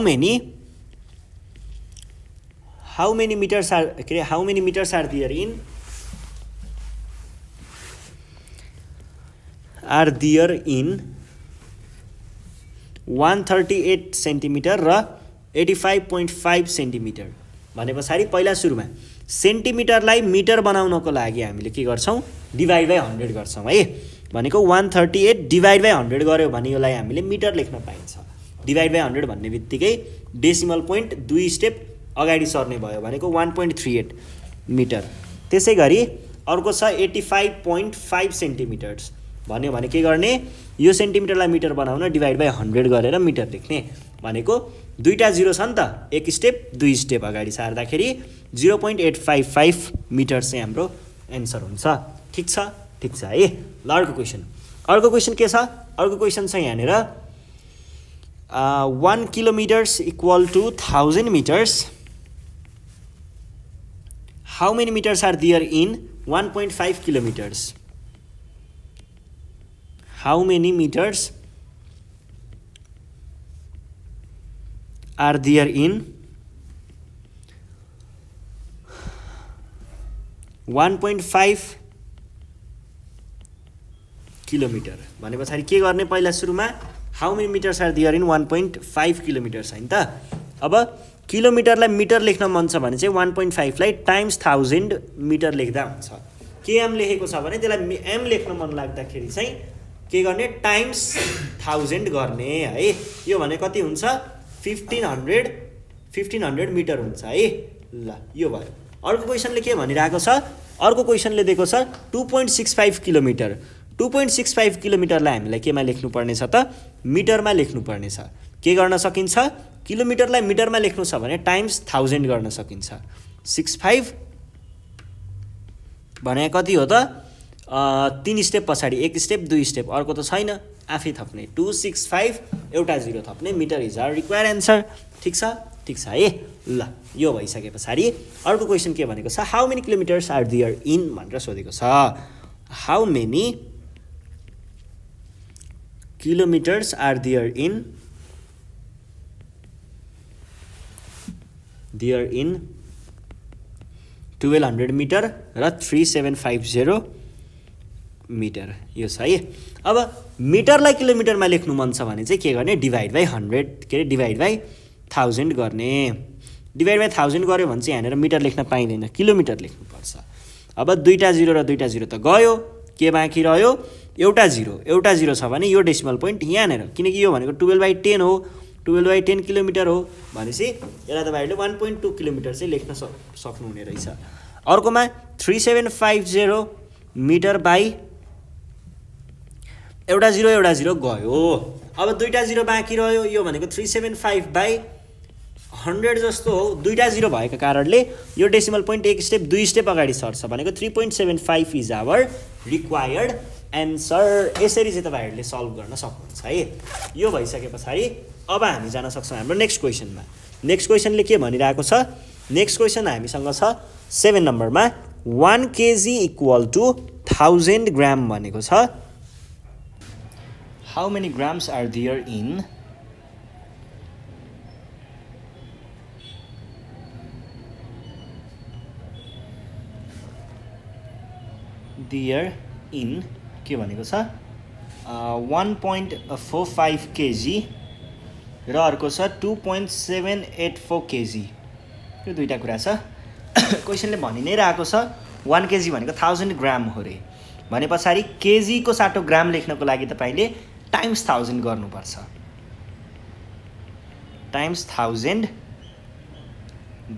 many meters are there in 138 centimetre र 85.5 सेन्टिमिटर भने पछाडी पहिला सुरुमा सेन्टिमिटरलाई मिटर बनाउनको लागि हामीले के गर्छौं डिवाइड बाइ 100 गर्छौं है। भनेको 138 डिवाइड बाइ 100 गर्यो भने यसलाई हामीले मिटर लेख्न पाइन्छ। डिवाइड बाइ 100 भन्ने बित्तिकै डेसिमल पोइन्ट दुई स्टेप अगाडि सर्ने भयो भनेको 1.38 मिटर। त्यसैगरी अर्को छ 85.5 सेन्टिमिटर्स भन्यो भने के गर्ने यो सेन्टिमिटरलाई मिटर बनाउन डिवाइड बाइ 100 गरेर मिटर लेख्ने। भनेको दुईटा जिरो छ नि त एक स्टेप दुई स्टेप अगाडि सार्दाखेरि 0.855 मिटर चाहिँ हाम्रो आन्सर हुन्छ। ठीक छ है। ल अर्को क्वेशन के छ अर्को क्वेशन छ यहाँनिर 1 kilometres equal to 1000 metres. How many meters are there in 1.5 kilometers? How many meters are there in 1.5 kilometre भने पछाडी के गर्ने पहिला सुरुमा how many metres are there in 1.5 kilometres हैन त। अब किलोमिटरलाई मिटर लेख्न मन छ भने चाहिँ 1.5 लाई टाइम्स 1000 मिटर लेख्दा हुन्छ। के एम लेखेको छ भने त्यसलाई एम लेख्न मन लाग्दाखेरि चाहिँ के गर्ने टाइम्स 1000 गर्ने है। यो भने कति हुन्छ 1500 मिटर हुन्छ है। ल यो भयो। अर्को क्वेशनले के भनिरहेको छ अर्को क्वेशनले दिएको छ 2.65 किलोमिटर। 2.65 किलोमिटरलाई हामीलाई केमा लेख्नु पर्ने छ त मिटरमा लेख्नु पर्ने छ। के गर्न सकिन्छ किलोमिटरलाई मिटरमा लेख्नु छ भने टाइम्स 1000 गर्न सकिन्छ। 65 भने कति हो त 3 स्टेप पछाडी एक स्टेप दुई स्टेप अर्को त छैन आफै थप्ने 265 एउटा जिरो थप्ने metre is our required answer. ठीक छ है। ल यो भइसके पछाडी अर्को क्वेशन के भनेको छ how many kilometres are there in भनेर सोधेको छ। How many kilometres are there in 1200 metre र 3750 मिटर यो छ है। अब मिटरलाई किलोमिटरमा लेख्नु मन छ भने चाहिँ के गर्ने डिवाइड बाइ 1000 गर्ने। डिवाइड बाइ 1000 गर्यो भने चाहिँ यहाँनिर मिटर लेख्न पाइँदैन किलोमिटर लेख्नुपर्छ। अब दुईटा जिरो र दुईटा जिरो त गयो के बाँकी रह्यो एउटा जिरो छ भने यो डेसिमल पोइन्ट यहाँनिर, किनकि यो भनेको 12/10 हो, 12/10 किलोमिटर हो भनेपछि यसलाई तपाईँहरूले 1.2 किलोमिटर चाहिँ लेख्न सक्नुहुने रहेछ। अर्कोमा 3750 मिटर बाई एउटा जिरो गयो। अब दुईटा जिरो बाँकी रह्यो, यो भनेको 375/100 जस्तो हो। दुईटा जिरो भएको कारणले यो डेसिमल पोइन्ट एक स्टेप दुई स्टेप अगाडि सर्छ भनेको 3.75 इज आवर रिक्वायर्ड एन्सर। यसरी चाहिँ तपाईँहरूले सल्भ गर्न सक्नुहुन्छ है। यो भइसके पछाडि अब हामी जान सक्छौँ हाम्रो नेक्स्ट क्वेसनमा। नेक्स्ट क्वेसनले के भनिरहेको छ? नेक्स्ट क्वेसन हामीसँग छ 7 नम्बरमा 1 kg इक्वल टु 1000 ग्राम भनेको छ। How many grams are there in के भनेको छ 1.45 kg र अर्को छ 2.784 kg। यो दुईटा कुरा छ। क्वेसनले भनि नै रहेको छ 1 kg भनेको 1000 ग्राम हो रे भने पछाडि केजीको साटो ग्राम लेख्नको लागि तपाईँले टाइम्स 1000 गर्नुपर्छ। टाइम्स 1000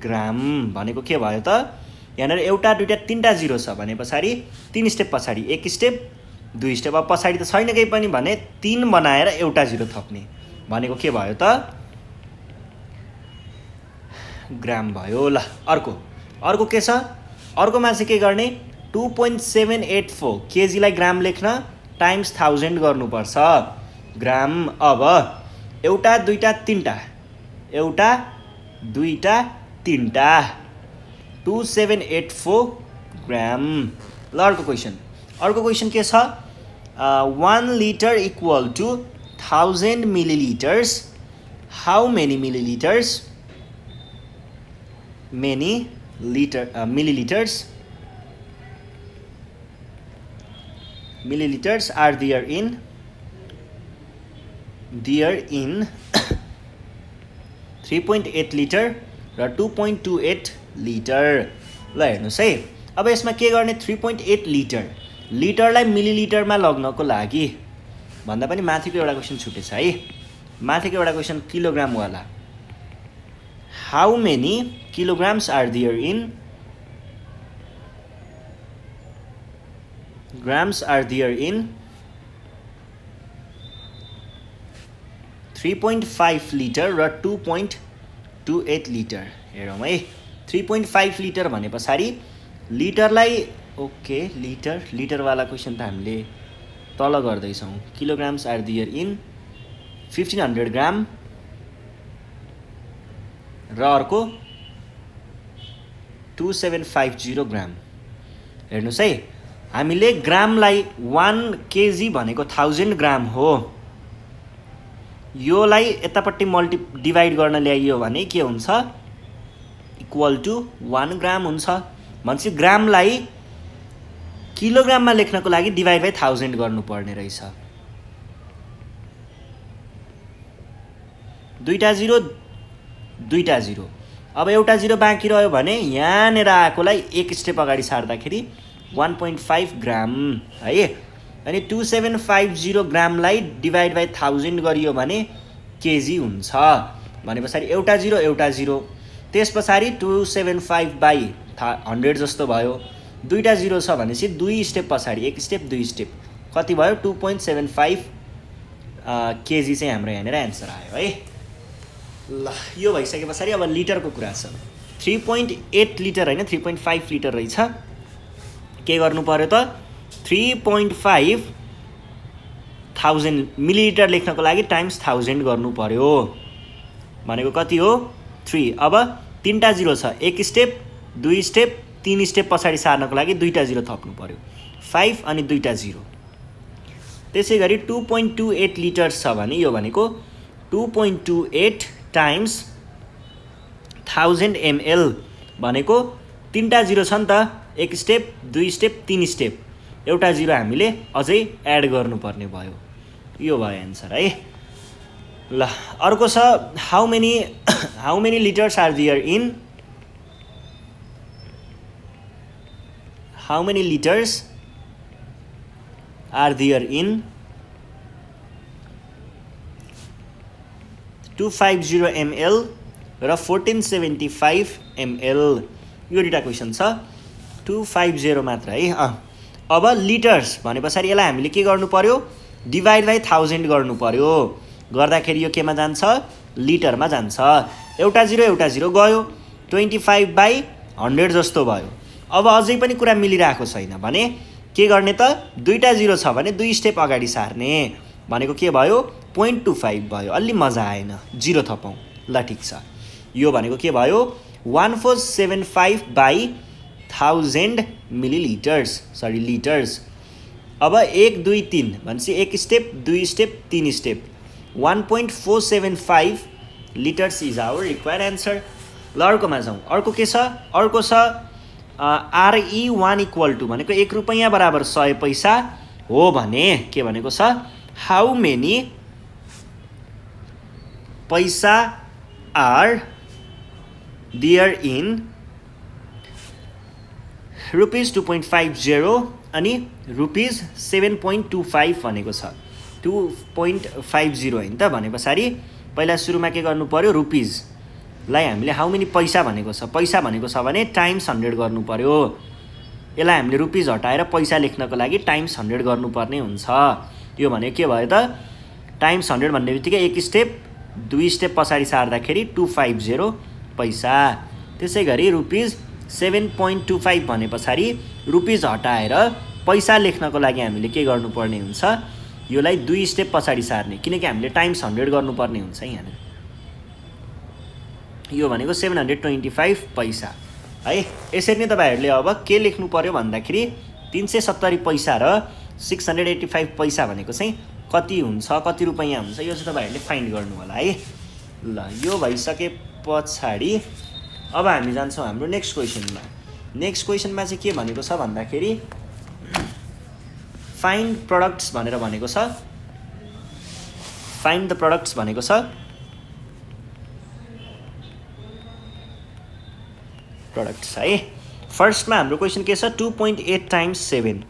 ग्राम भनेको के भयो त? यहाँनिर एउटा दुईटा तीनटा जिरो छ भने पछाडि 3 स्टेप पछाडि 1 स्टेप 2 स्टेप। अब पछाडि त छैन केही पनि भने 3 बनाएर एउटा जिरो थप्ने भनेको के भयो त? ग्राम भयो। ल अर्को के छ? अर्कोमा चाहिँ के गर्ने 2.784 केजीलाई ग्राम लेख्न टाइम्स 1000 गर्नुपर्छ ग्राम। अब एउटा दुईटा तीनटा 2784 ग्राम। ल अर्को क्वेसन के छ? 1 litre equal to 1000 millilitres. How many millilitres? Millilitres are there in 3.8 litre र 2.28 लिटर। ल हेर्नुहोस् है, अब यसमा के गर्ने 3.8 लिटरलाई मिलिलिटरमा लग्नको लागि भन्दा पनि माथिको एउटा क्वेसन छुटेछ है। माथिको एउटा क्वेसन किलोग्रामवाला। How many kilograms are there in 3.5 litre र 2.28 लिटर। हेरौँ है, 3.5 लिटर भने पछाडि लिटरलाई ओके लिटरवाला क्वेसन त हामीले तल गर्दैछौँ। किलोग्राम्स आर देयर इन 1500 ग्राम र अर्को 2750 ग्राम। हेर्नुहोस् है, हामीले ग्रामलाई 1 kg भनेको 1000 ग्राम हो। योलाई यतापट्टि डिभाइड गर्न ल्याइयो भने के हुन्छ? इक्वल टु 1 ग्राम हुन्छ। भनेपछि ग्रामलाई किलोग्राममा लेख्नको लागि डिभाइड बाई 1000 गर्नुपर्ने रहेछ। दुईटा जिरो। अब एउटा जिरो बाँकी रह्यो भने यहाँनिर आएकोलाई एक स्टेप अगाडि सार्दाखेरि 1.5 ग्राम है। अनि 2750 ग्रामलाई डिभाइड बाई 1000 गरियो भने केजी हुन्छ भने पछाडि एउटा जिरो। त्यस पछाडि 275/100 जस्तो भयो। दुईटा जिरो छ भनेपछि 2 स्टेप पछाडि 1 स्टेप 2 स्टेप कति भयो? 2.75 केजी चाहिँ हाम्रो यहाँनिर एन्सर आयो है। ल यो भइसके पछाडि अब लिटरको कुरा छ। 3.8 लिटर होइन 3.5 लिटर रहेछ। के गर्नु पर्यो त? 3.5000 मिलिलिटर लेख्नको लागि टाइम्स 1000 गर्नु पर्यो भनेको कति हो? 3। अब तीनटा जिरो छ, 1 स्टेप 2 स्टेप 3 स्टेप पछाडि सार्नको लागि दुईटा जिरो थप्नु पर्यो 5 अनि दुईटा जिरो। त्यसै गरी 2.28 लिटर छ भने यो भनेको 2.28 टाइम्स 1000 ml भनेको तीनटा जिरो छ नि त, 1 स्टेप 2 स्टेप 3 स्टेप एउटा जिरो हामीले अझै एड गर्नुपर्ने भयो। यो भयो एन्सर है। ल अर्को छ how many litres are there in are there in 250 ml र 1475 ml। यो दुईटा क्वेसन छ, 250 मात्र है। अब लिटर्स भने पछाडि यसलाई हामीले के गर्नु पर्यो, डिभाइड बाई 1000 गर्नु पर्यो। गर्दाखेरि यो केमा जान्छ, लिटरमा जान्छ। एउटा जिरो गयो, 25/100 जस्तो भयो। अब अझै पनि कुरा मिलिरहेको छैन भने के गर्ने त, दुईटा जिरो छ भने 2 स्टेप अगाडि सार्ने। भनेको के भयो, 0.25 भयो। अलि मजा आएन, जिरो थपौँ। ल ठिक छ, यो भनेको के भयो, 1475/1000 मिलिलिटर्स, सरी लिटर्स। अब 1 2 3 भनेपछि 1 step 2 step 3 step, 1.475 litres is our required answer. ल अर्कोमा जाउँ। अर्को के छ, अर्को छ RE1 इक्वल टु भनेको 1 रुपैयाँ बराबर 100 पैसा हो भने के भनेको छ, हाउ मेनी पैसा आर देयर इन रुपिज 2.50 अनि रुपिज 7.25 भनेको छ। 2.50 होइन त भने पछाडि पहिला सुरुमा के गर्नु पर्यो, रुपिजलाई हामीले हाउ मेनी पैसा भनेको छ, पैसा भनेको छ भने टाइम्स 100 गर्नु पर्यो। यसलाई हामीले रुपिज हटाएर पैसा लेख्नको लागि टाइम्स 100 गर्नुपर्ने हुन्छ। यो भनेको के भयो त, टाइम्स 100 भन्ने बित्तिकै 1 स्टेप 2 स्टेप पछाडि सार्दाखेरि 250 पैसा। त्यसै गरी रुपिज 7.25 भने पछाडि रुपिज हटाएर पैसा लेख्नको लागि हामीले के गर्नुपर्ने हुन्छ, योलाई 2 स्टेप पछाडि सार्ने, किनकि हामीले टाइम्स 100 गर्नुपर्ने हुन्छ यहाँनिर। यो भनेको 725 पैसा है। यसरी नै तपाईँहरूले अब के लेख्नु पर्यो भन्दाखेरि 370 पैसा र 685 पैसा भनेको चाहिँ कति हुन्छ, कति रुपैयाँ हुन्छ, यो चाहिँ तपाईँहरूले फाइन्ड गर्नु होला है। ल यो भइसके पछाडि अब हामी जान्छौँ हाम्रो नेक्स्ट क्वेसनमा। नेक्स्ट क्वेसनमा चाहिँ के भनेको छ भन्दाखेरि फाइन्ड प्रडक्ट्स भनेर भनेको छ। फाइन्ड द प्रडक्ट्स भनेको छ। प्रडक्ट्स है। फर्स्टमा हाम्रो क्वेसन के छ, 2.8 टाइम्स 7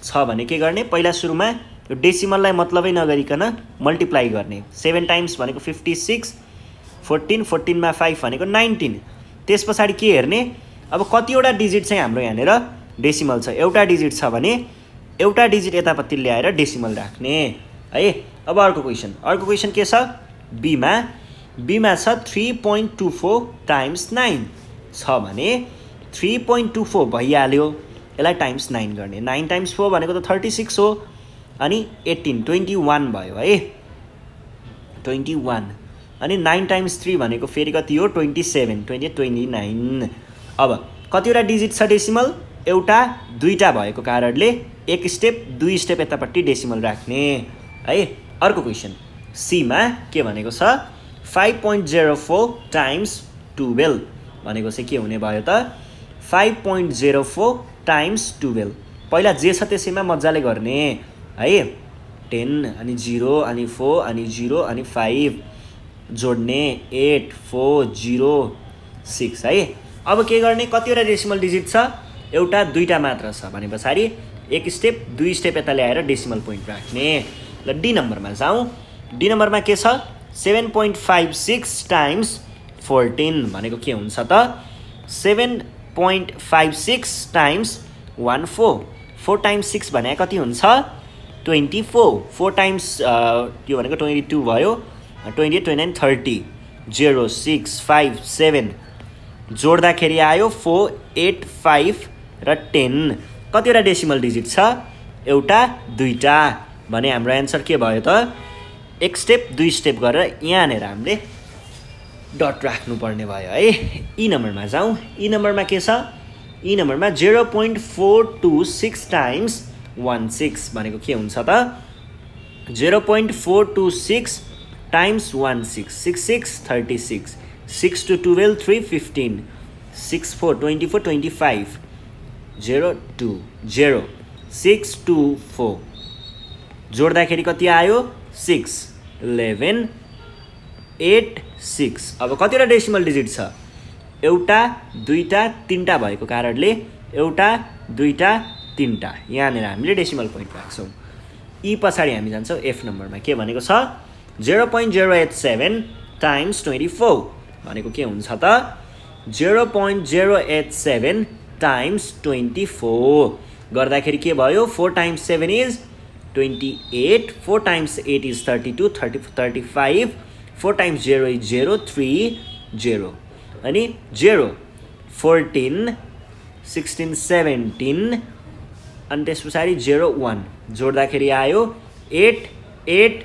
छ भने के गर्ने, पहिला सुरुमा यो डेसिमललाई मतलबै नगरिकन मल्टिप्लाई गर्ने। 7 टाइम्स भनेको 56, 14 मा 5 भनेको 19। त्यस पछाडि के हेर्ने, अब कतिवटा डिजिट चाहिँ हाम्रो यहाँनिर डेसिमल छ। एउटा डिजिट छ भने एउटा डिजिट यतापट्टि ल्याएर डेसिमल राख्ने है। अब अर्को क्वेसन के छ, बीमा छ 3.24 टाइम्स 9 छ भने 3.24 भइहाल्यो, यसलाई टाइम्स 9 गर्ने। 9 टाइम्स 4 भनेको त 36 हो, अनि 18 21 भयो है, 21। अनि 9 टाइम्स 3 भनेको फेरि कति हो, 27, 29। अब कतिवटा डिजिट छ डेसिमल, एउटा दुईटा भएको कारणले 1 स्टेप 2 स्टेप यतापट्टि डेसिमल राख्ने है। अर्को क्वेसन सीमा के भनेको छ, 5.04 टाइम्स 12 भनेको चाहिँ के हुने भयो त, 5.04 टाइम्स 12। पहिला जे छ त्यसैमा मजाले गर्ने है। 10 अनि 0 अनि 4 अनि 0 अनि 5 जोड्ने, 8 4 0 6 है। अब के गर्ने, कतिवटा डेसिमल डिजिट छ, एउटा दुईटा मात्र छ भने पछाडि 1 स्टेप 2 स्टेप यता ल्याएर डेसिमल पोइन्ट राख्ने। ल डी नम्बरमा जाउँ। डी नम्बरमा के छ, 7.56 टाइम्स 14 भनेको के हुन्छ त, 7.56 टाइम्स 14, 4 टाइम्स 6 भने कति हुन्छ, 24। 4 टाइम्स यो भनेको 22 भयो, 28 29 30, 0 6 5 7 जोड्दाखेरि आयो 4 8 5 र 10। कतिवटा डेसिमल डिजिट छ, एउटा दुईटा भने हाम्रो एन्सर के भयो त, 1 स्टेप 2 स्टेप गरेर यहाँनिर हामीले डट राख्नुपर्ने भयो है। ई नम्बरमा जाउँ। ई नम्बरमा के छ, ई नम्बरमा 0.426 टाइम्स 16 भनेको के हुन्छ त, 0.426 टाइम्स 16, 6 6 36, 6 to 12 3 15, 6 4 24 25, 0 2 0 6 2 4 जोड्दाखेरि कति आयो, 6 11 8 6। अब कतिवटा डेसिमल डिजिट छ, एउटा दुईटा तिनटा भएको कारणले एउटा दुईटा तिनटा यहाँनिर हामीले डेसिमल पोइन्ट राख्छौँ। यी पछाडि हामी जान्छौँ एफ नम्बरमा। के भनेको छ 0.087 टाइम्स 24 भनेको के हुन्छ त 0.087 टाइम्स 24 गर्दाखेरि के भयो 4 times 7 is 28 4 times 8 is 32 35 4 times 0 is 0 3 0 अनि 0 14 16 17 अनि त्यस पछाडि 0 1 जोड्दाखेरि आयो 8 8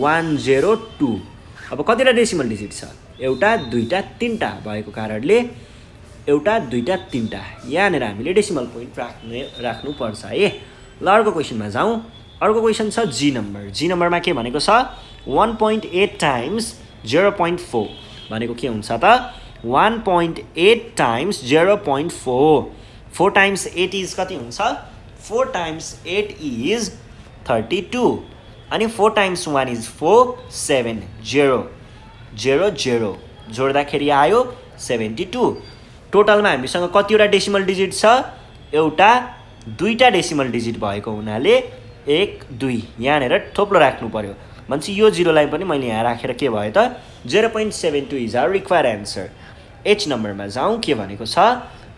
1 0 2। अब कतिवटा डेसिमल डिजिट छ एउटा दुईटा तीनटा भएको कारणले एउटा दुईटा तीनटा यहाँनिर हामीले डेसिमल पोइन्ट राख्नुपर्छ है। ल अर्को क्वेसनमा जाउँ। अर्को क्वेसन छ जी नम्बर। जी नम्बरमा के भनेको छ 1.8 टाइम्स 0.4 भनेको के हुन्छ त 1.8 टाइम्स 0.4 4 टाइम्स 8 इज कति हुन्छ 4 टाइम्स 8 इज 32 अनि 4 टाइम्स 1 इज 4 7 0 0 0 जोड्दाखेरि आयो 72। टोटलमा हामीसँग कतिवटा डेसिमल डिजिट छ एउटा दुईटा डेसिमल डिजिट भएको हुनाले 1 2 यहाँनिर थोप्लो राख्नु पर्यो भनेपछि यो जिरोलाई पनि मैले यहाँ राखेर के भयो त 0.72 is our required answer. H नम्बरमा जाउँ। के भनेको छ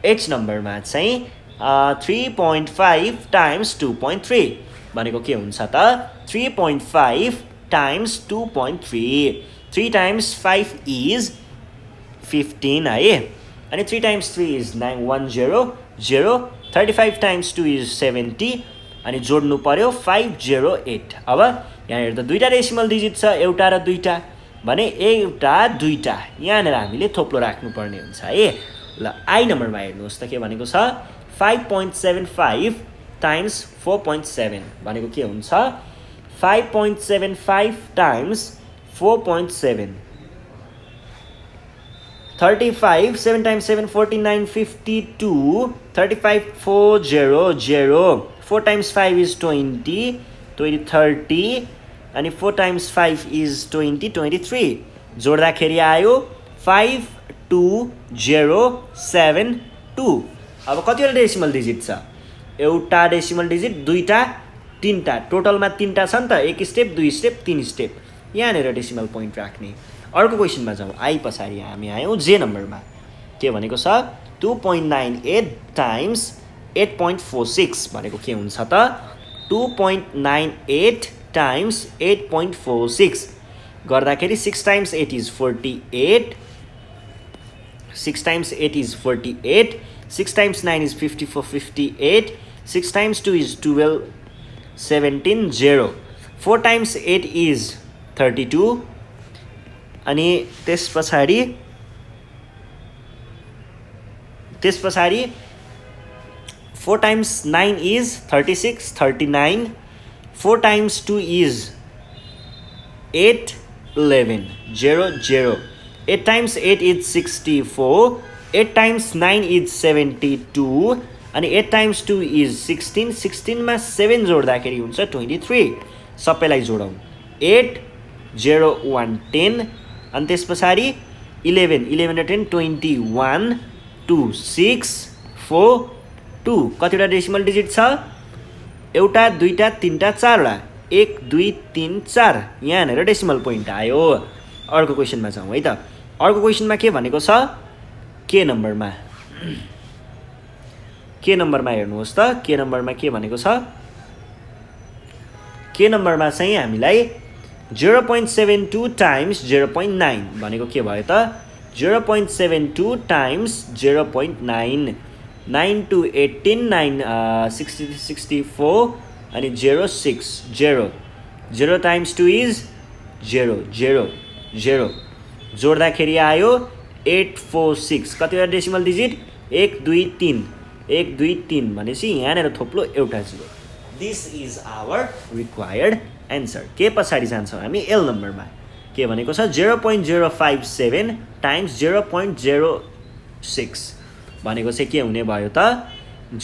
एच नम्बरमा चाहिँ 3.5 टाइम्स 2.3 भनेको के हुन्छ त 3.5 टाइम्स 2.3 3 टाइम्स 5 इज 15 है अनि 3 टाइम्स 3 इज 100 35 टाइम्स 2 इज 70 अनि जोड्नु पर्यो 508। अब यहाँनिर त दुईटा डेसिमल डिजिट छ एउटा र दुईटा भने एउटा दुईटा यहाँनिर हामीले थोप्लो राख्नुपर्ने हुन्छ है। ल आई नम्बरमा हेर्नुहोस् त के भनेको छ 5.75 टाइम्स 4.7 भनेको के हुन्छ 5.75 टाइम्स 4.7 35 7 times 7 49 52 35 4 0 0 4 times 5 is 20 20 30 अनि 4 times 5 is 20 23 जोड्दाखेरि आयो 52072। अब कतिवटा डेसिमल डिजिट छ एउटा डेसिमल डिजिट दुईटा तीनटा टोटलमा तीनटा छ नि त एक स्टेप दुई स्टेप तीन स्टेप यहाँनिर डेसिमल पोइन्ट राख्ने। अर्को क्वेसनमा जाउँ। आई पछाडि हामी आयौँ जे नम्बरमा। के भनेको छ 2.98 टाइम्स 8.46 भनेको के हुन्छ त 2.98 टाइम्स 8.46 गर्दाखेरि 6 times 8 is 48 6 times 8 is 48 6 times 9 is 54 58 6 times 2 is 12 17 0 4 times 8 is 32 अनि त्यस पछाडि 4 times 9 is 36 39 4 times 2 is 8 11 0 0 8 times 8 is 64 8 times 9 is 72 अनि 8 टाइम्स 2 इज 16 16 मा 7 जोड्दाखेरि हुन्छ 23 सबैलाई जोडौँ 8 0 1 10 अनि त्यस पछाडि 11 11 र 10 21 2 6 4 2 कतिवटा डेसिमल डिजिट छ एउटा दुईटा तीनटा चारवटा 1 2 3 4 यहाँनिर डेसिमल पोइन्ट आयो। अर्को क्वेसनमा जाउँ है त। अर्को क्वेसनमा के भनेको छ के नम्बरमा हेर्नुहोस् त के नम्बरमा के भनेको छ के नम्बरमा चाहिँ हामीलाई 0.72 टाइम्स 0.9 भनेको के भयो त 0.72 टाइम्स 0.9 9 to 18 9 60 64 अनि 0 6 0 0 times 2 is 0 0 0 जोड्दाखेरि आयो 846 कतिवटा डेसिमल डिजिट 1 2 3 1 2 3 भनेपछि यहाँनिर थोप्लो एउटा zero. This is our required answer. के पछाडि जान्छौँ हामी एल नम्बरमा। के भनेको छ 0.057 टाइम्स 0.06 भनेको चाहिँ के हुने भयो त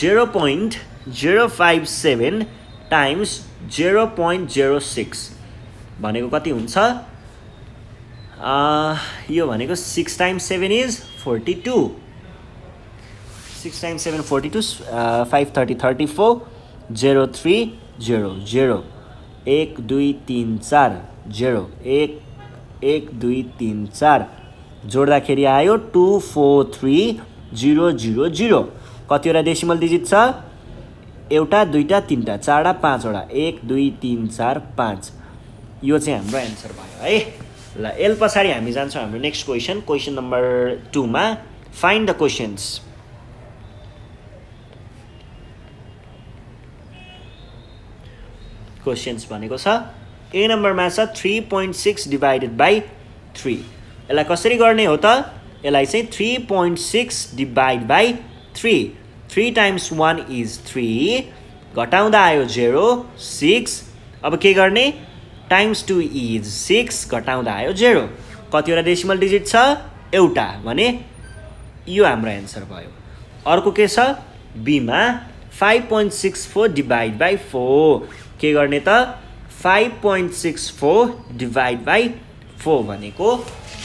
0.057 टाइम्स 0.06 भनेको कति हुन्छ यो भनेको 6 टाइम्स 7 इज 42 6 टाइम्स 7 42 5 30 34 0 3 0 0 1 2 3 4 0 1 1 2 3 4 जोड्दाखेरि आयो 243,000 कतिवटा डेसिमल डिजिट छ एउटा दुईटा तीनटा चारवटा पाँचवटा 1 2 3 4 5 यो चाहिँ हाम्रो एन्सर भयो है ल एल पछाडि हामी जान्छौँ हाम्रो नेक्स्ट क्वेसन नम्बर 2 मा फाइन्ड द क्वेसन्स क्वेसन्स भनेको छ ए नम्बरमा छ 3.6 डिभाइडेड बाई 3 यसलाई कसरी गर्ने हो त यसलाई चाहिँ 3.6 डिभाइड बाई 3 3 टाइम्स 1 इज 3 घटाउँदा आयो 0 6 अब के गर्ने टाइम्स 2 इज 6 घटाउँदा आयो 0 कतिवटा डेसिमल डिजिट छ एउटा भने यो हाम्रो एन्सर भयो अर्को के छ बीमा 5.64 डिभाइड बाई 4 के गर्ने त 5.64 डिभाइड बाई 4 भनेको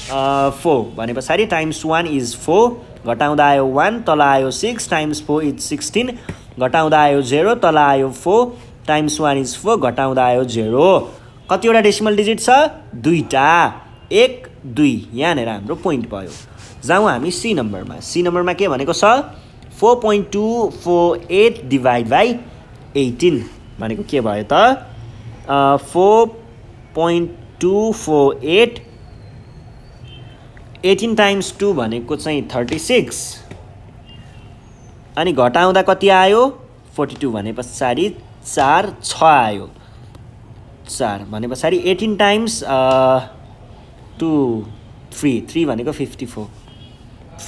4 भने पछाडि टाइम्स 1 इज 4 घटाउँदा आयो 1 तल आयो 6 टाइम्स 4 इज 16 घटाउँदा आयो 0 तल आयो 4 टाइम्स 1 इज 4 घटाउँदा आयो 0 कतिवटा डेसिमल डिजिट छ दुईटा 1 2 यहाँनिर हाम्रो पोइन्ट भयो जाउँ हामी सी नम्बरमा के भनेको छ 4.248 डिभाइड बाई 18 भनेको के भयो त 4.248 18 टाइम्स 2 भनेको चाहिँ 36 अनि घटाउँदा कति आयो 42 भने पछाडि 4 6 आयो 4 भने पछाडि 18 टाइम्स 2 3 भनेको 54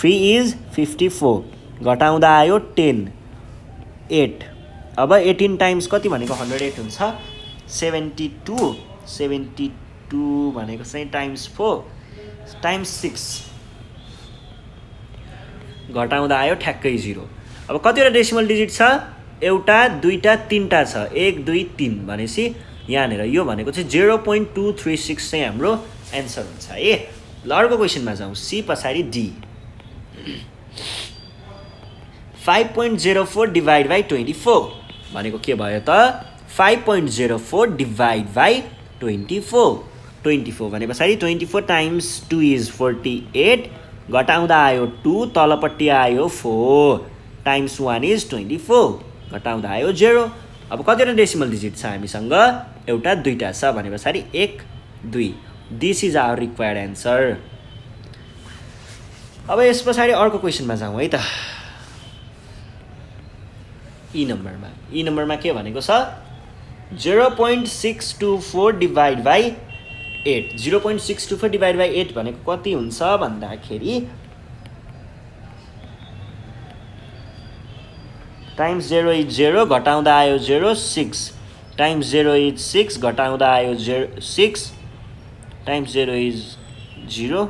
3 इज 54 घटाउँदा आयो 10 8 अब 18 टाइम्स कति भनेको 108 हुन्छ 72 भनेको चाहिँ टाइम्स 4 टाइम्स 6 घटाउँदा आयो ठ्याक्कै 0 अब कतिवटा डेसिमल डिजिट छ एउटा दुईटा तीनटा छ 1 2 3 भनेपछि यहाँनिर यो भनेको चाहिँ 0.236 चाहिँ हाम्रो एन्सर हुन्छ है ल अर्को क्वेसनमा जाउँ सी पछाडि डी 5.04 डिभाइड बाई 24 भनेको के भयो त 5.04 डिभाइड बाई 24 भने पछाडि 24 टाइम्स 2 इज 48 घटाउँदा आयो 2 तलपट्टि आयो 4 टाइम्स 1 इज 24 घटाउँदा आयो 0 अब कतिवटा डेसिमल डिजिट छ हामीसँग एउटा दुईटा छ भने पछाडि 1 2 this is our required answer अब यस पछाडि अर्को क्वेसनमा जाउँ है त ई नम्बरमा के भनेको छ 0.624 डिभाइड बाई 8 0.624 डिभाइड बाई 8 भनेको कति हुन्छ भन्दाखेरि टाइम्स 0 इज 0 घटाउँदा आयो 0 6 टाइम्स 0 इज 6 घटाउँदा आयो 6 टाइम्स 0 इज 0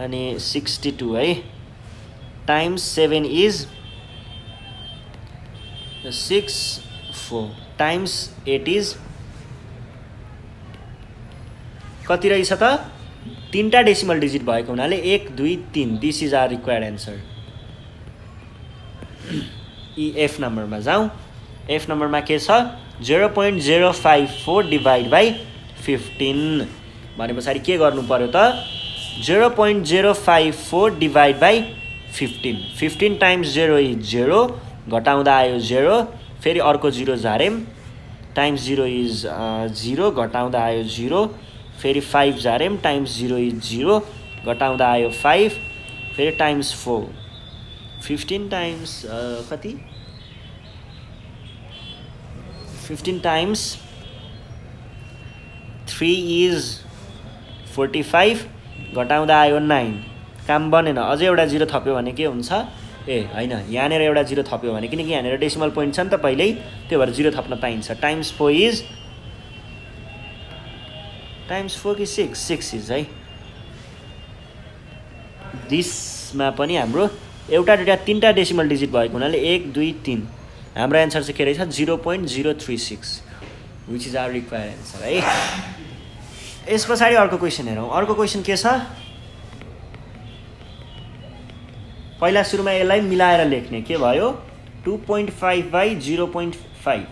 अनि 62 है टाइम्स 7 इज 6 4 टाइम्स 8 इज कति रहेछ त तीनटा डेसिमल डिजिट भएको हुनाले 1 2 3 this is our required answer E F नम्बरमा जाउँ एफ नम्बरमा के छ 0.054 डिभाइड बाई 15 भने पछाडि के गर्नु पर्यो त 0.054 डिभाइड बाई 15 टाइम्स 0 इज 0 घटाउँदा आयो 0 फेरि अर्को 0 झार्यौँ टाइम्स 0 इज 0 घटाउँदा आयो 0 फेरि 5 झार्यौँ टाइम्स 0 इज 0 घटाउँदा आयो 5 फेरि टाइम्स 4 15 टाइम्स कति 15 टाइम्स 3 इज 45 घटाउँदा आयो 9 काम बनेन अझै एउटा 0 थप्यो भने के हुन्छ ए हैन यहाँनिर एउटा 0 थप्यो भने किनकि यहाँनिर डेसिमल पोइन्ट छ नि त पहिल्यै त्यो भएर 0 थप्न पाइन्छ टाइम्स 4 इज टाइम्स 4 कि 6 इज है दिसमा पनि हाम्रो एउटा दुईटा तीनटा डेसिमल डिजिट भएको हुनाले 1 2 3 हाम्रो एन्सर चाहिँ के रहेछ 0.036 which is our required answer है यस पछाडि अर्को क्वेसन हेरौँ अर्को क्वेसन के छ पहिला सुरुमा यसलाई मिलाएर लेख्ने के भयो 2.5 बाई 0.5।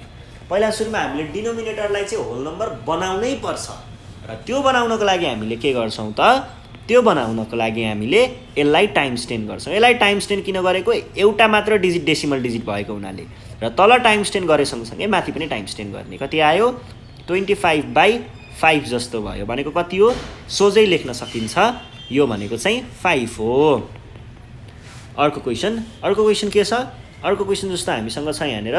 पहिला सुरुमा हामीले डिनोमिनेटरलाई चाहिँ होल नम्बर बनाउनै पर्छ र त्यो बनाउनको लागि हामीले के गर्छौँ त, त्यो बनाउनको लागि हामीले यसलाई टाइम्स 10 गर्छौँ। यसलाई टाइम्स 10 किन गरेको, एउटा मात्र डिजिट डेसिमल डिजिट भएको हुनाले, र तल टाइम्स 10 गरे सँगसँगै माथि पनि टाइम्स 10 गर्ने। कति आयो, 25 बाई 5 जस्तो भयो। भनेको कति हो, सोझै लेख्न सकिन्छ, यो भनेको चाहिँ 5 हो। अर्को क्वेसन के छ, अर्को क्वेसन जस्तो हामीसँग छ यहाँनिर,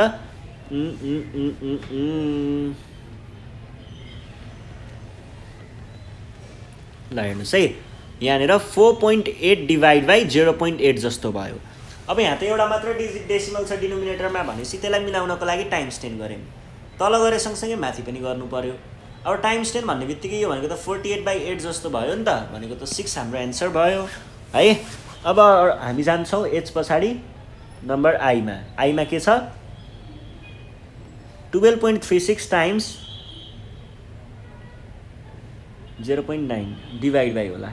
ल हेर्नुहोस् है, यहाँनिर 4.8 डिभाइड बाई 0.8 जस्तो भयो। अब यहाँ त एउटा मात्र डिजिट डेसिमल छ डिनोमिनेटरमा भनेपछि त्यसलाई मिलाउनको लागि टाइम्स 10 गऱ्यौँ, तल गरे सँगसँगै माथि पनि गर्नु पर्यो। अब टाइम्स 10 भन्ने बित्तिकै यो भनेको त 48 बाई 8 जस्तो भयो नि त, भनेको त 6 हाम्रो एन्सर भयो है। अब हामी जान्छौँ एच पछाडि नम्बर आईमा के छ, 12.36 टाइम्स 0.9 डिभाइड बाई होला।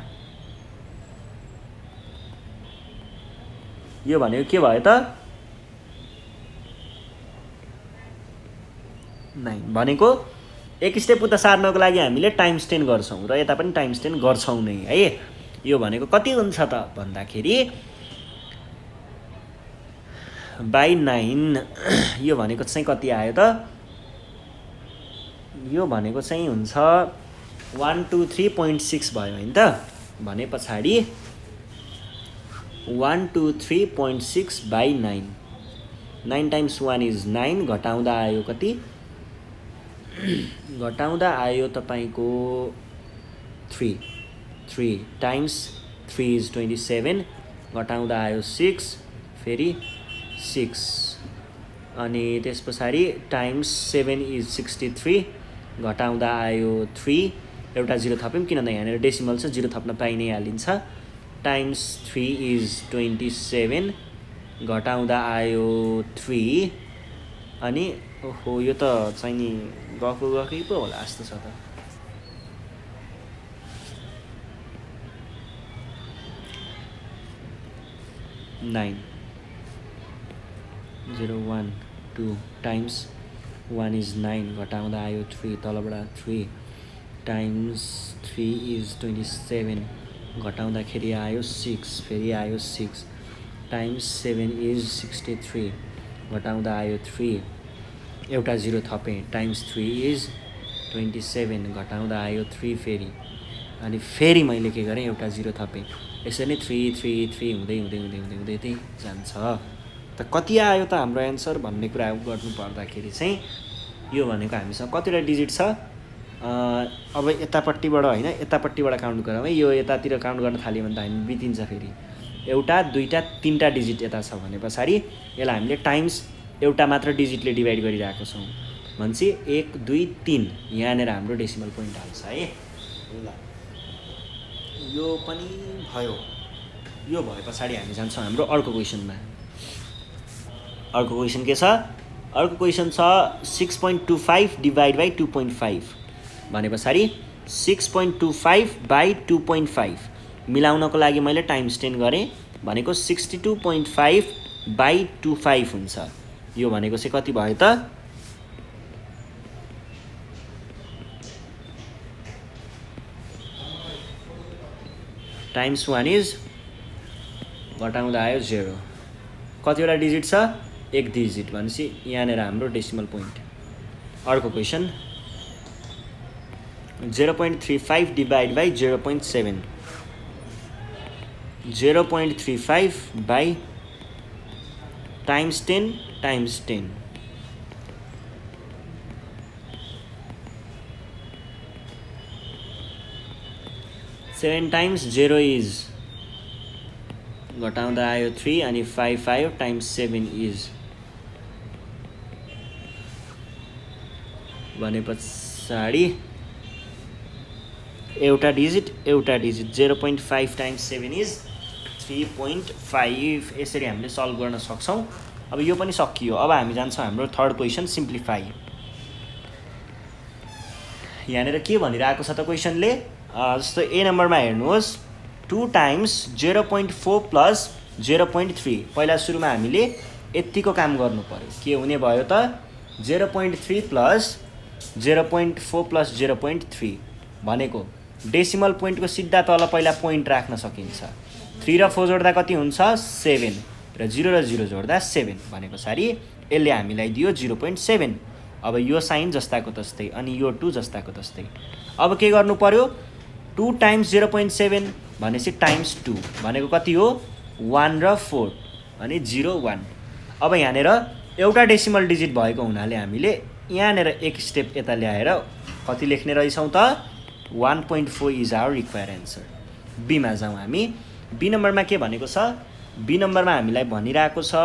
यो भनेको के भयो त, 9 भनेको एक स्टेप उता सार्नको लागि हामीले टाइम्स 10 गर्छौँ र यता पनि टाइम्स 10 गर्छौँ नै है। यो भनेको कति हुन्छ त भन्दाखेरि बाई 9, यो भनेको चाहिँ कति आयो त, यो भनेको चाहिँ हुन्छ 123.6 भयो हैन त। भने पछाडि 123.6 बाई 9, 9 टाइम्स 1 इज 9, घटाउँदा आयो कति, घटाउँदा आयो तपाईँको 3 टाइम्स 3 इज 27, घटाउँदा आयो 6, फेरि 6, अनि त्यस पछाडि टाइम्स 7 इज 63, घटाउँदा आयो 3, एउटा 0 थप्यौँ किनभने यहाँनिर डेसिमल छ, 0 थप्न पाइ नै हालिन्छ, टाइम्स 3 इज 27, घटाउँदा आयो 3, अनि ओहो यो त चाहिँ नि गएकै पो होला जस्तो छ त। नाइन 0 1 2 टाइम्स 1 इज 9, घटाउँदा आयो 3, तलबाट 3 टाइम्स 3 इज 27, घटाउँदाखेरि आयो 6, फेरि आयो 6, टाइम्स 7 इज 63, घटाउँदा आयो 3, एउटा 0 थपेँ, टाइम्स 3 इज 27, घटाउँदा आयो 3 फेरि, अनि फेरि मैले के गरेँ, एउटा 0 थपेँ, यसरी नै 3 3 3 हुँदै हुँदै हुँदै हुँदै हुँदै त्यही जान्छ। त कति आयो त हाम्रो एन्सर भन्ने कुरा गर्नु पर्दाखेरि चाहिँ यो भनेको हामीसँग कतिवटा डिजिट छ, अब यतापट्टिबाट होइन यतापट्टिबाट काउन्ट गरौँ है, यो यतातिर काउन्ट गर्न थाल्यो भने त हामी बितिन्छ, फेरि एउटा 2टा 3टा डिजिट यता छ भने पछाडि यसलाई हामीले टाइम्स एउटा मात्र डिजिटले डिभाइड गरिरहेको छौँ भनेपछि 1 2 3 यहाँनिर हाम्रो डेसिमल पोइन्ट हाल्छ है। ल यो पनि भयो, यो भए पछाडि हामी जान्छौँ हाम्रो अर्को क्वेसनमा। अर्को क्वेसन के छ, अर्को क्वेसन छ 6.25 डिभाइड बाई 2.5 भने पछाडि 6.25 बाई 2.5 मिलाउनको लागि मैले टाइम्स 10 गरेँ, भनेको 62.5 बाई 25 हुन्छ। यो भनेको चाहिँ कति भयो त, टाइम्स 1 इज, घटाउँदा आयो 0, कतिवटा डिजिट छ, एक डिजिट भनेपछि यहाँनिर हाम्रो डेसिमल पोइन्ट। अर्को question 0.35 divide by 0.7, 0.35 by times 10 times 10, 7 times 0 is, घटाउँदा आयो 3, अनि 5 आयो, टाइम्स 7 इज, भने पछाडि एउटा डिजिट 0.5 टाइम्स 7 इज 3.5, यसरी हामीले सल्भ गर्न सक्छौँ। अब यो पनि सकियो। अब हामी जान्छौँ हाम्रो थर्ड क्वेसन, सिम्प्लिफाई। यहाँनिर के भनिरहेको छ त क्वेसनले, जस्तो ए नम्बरमा हेर्नुहोस् 2 टाइम्स 0.4 प्लस 0.3, पहिला सुरुमा हामीले यतिको काम गर्नु पर्यो। के हुने भयो त 0.3 प्लस 0.4 प्लस 0.3 भनेको डेसिमल पोइन्टको सिधा तल पहिला पोइन्ट राख्न सकिन्छ। 3 र 4 जोड्दा कति हुन्छ 7 र 0 र 0 जोड्दा 7 भनेको सारी यसले हामीलाई दियो 0.7। अब यो साइन जस्ताको तस्तै अनि यो 2 जस्ताको तस्तै। अब के गर्नु पर्यो 2 टाइम्स 0.7 भनेपछि टाइम्स 2 भनेको कति हो 1 र 4 अनि 0 1। अब यहाँनिर एउटा डेसिमल डिजिट भएको हुनाले हामीले यहाँनिर एक स्टेप यता ल्याएर कति लेख्ने रहेछौँ त 1.4 इज आवर रिक्वायर एन्सर। बीमा जाउँ हामी। बी नम्बरमा के भनेको छ बी नम्बरमा हामीलाई भनिरहेको छ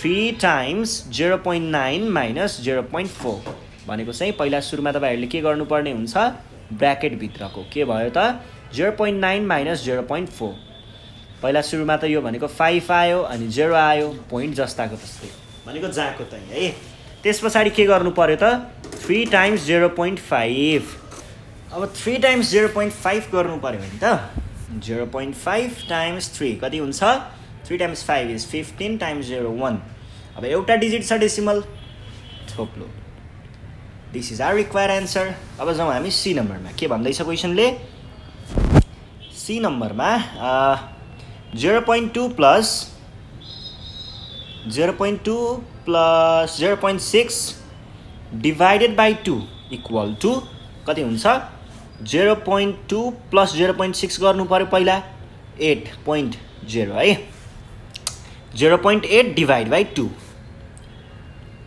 3 टाइम्स 0.9 माइनस 0.4 भनेको चाहिँ पहिला सुरुमा तपाईँहरूले के गर्नुपर्ने हुन्छ ब्र्याकेटभित्रको के भयो त 0.9 माइनस 0.4 पहिला सुरुमा त यो भनेको 5 आयो अनि 0 आयो पोइन्ट जस्ताको तस्तै भनेको जहाँको त्यही है। त्यस पछाडि के गर्नु पर्यो त 3 टाइम्स 0.5। अब 3 टाइम्स 0.5 गर्नु पर्यो भने त 0.5 टाइम्स 3 कति हुन्छ 3 टाइम्स 5 इज 15 टाइम्स 0 1। अब एउटा डिजिट छ डेसिमल थोप्लो। This is our require answer. अब जाउँ हामी सी नम्बरमा। के भन्दैछ क्वेसनले सी नम्बरमा 0.2 plus 0.6 divided by 2 equal to कति हुन्छ 0.2 प्लस 0.6 गर्नु पर्यो पहिला 8.0 है। 0.8 डिभाइड बाई 2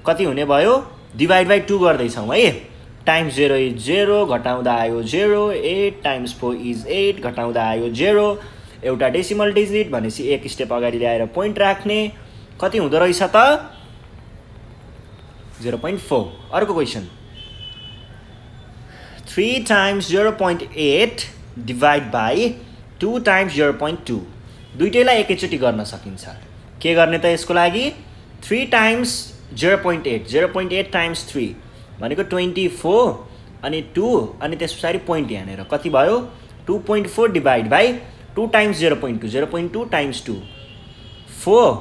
कति हुने भयो डिभाइड बाई 2 गर्दैछौँ है। टाइम्स 0 इज 0 घटाउँदा आयो 0 8 टाइम्स 4 इज 8 घटाउँदा आयो 0 एउटा डेसिमल डिजिट भनेपछि एक स्टेप अगाडि ल्याएर पोइन्ट राख्ने कति हुँदो रहेछ त 0.4। अर्को question 3 times 0.8 divide by 2 times 0.2 दुइटैलाई एकैचोटि गर्न सकिन्छ। के गर्ने त यसको लागि 3 टाइम्स 0.8 टाइम्स 3 भनेको 24 अनि 2 अनि त्यस पछाडि पोइन्ट यहाँनिर कति भयो 2.4 डिभाइड बाई 2 टाइम्स 0.2 टाइम्स 2 4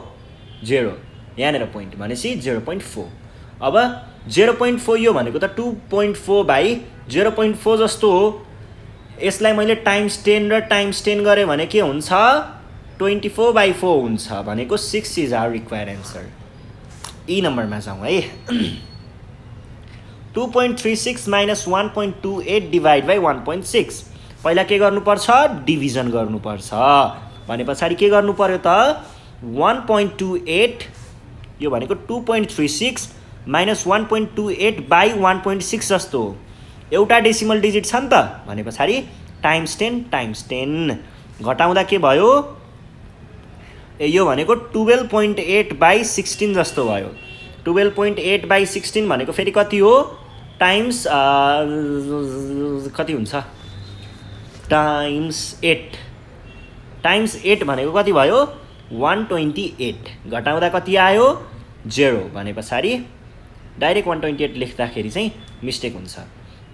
0 यहाँनिर पोइन्ट भनेपछि 0.4। अब 0.4 यो भनेको त 2.4 बाई 0.4 जस्तो हो। यसलाई मैले टाइम्स 10 र टाइम्स 10 गरेँ भने के हुन्छ 24/4 हुन्छ भनेको 6 इज आवर रिक्वायर एन्सर। ई नम्बरमा जाउँ है 2.36 माइनस 1.28 डिभाइड बाई 1.6 पहिला के गर्नुपर्छ डिभिजन गर्नुपर्छ भने पछाडि के गर्नु पर्यो त 1.28 यो भनेको 2.36 माइनस 1.28 बाई 1.6 जस्तो हो। एउटा डेसिमल डिजिट छ नि त भने पछाडि टाइम्स 10 घटाउँदा के भयो यो भनेको 12.8 बाई 16 जस्तो भयो। 12.8 बाई 16 भनेको फेरि कति हो टाइम्स कति हुन्छ टाइम्स 8 भनेको कति भयो 128 घटाउँदा कति आयो 0 भने पछाडि डाइरेक्ट 128 लेख्दाखेरि चाहिँ मिस्टेक हुन्छ।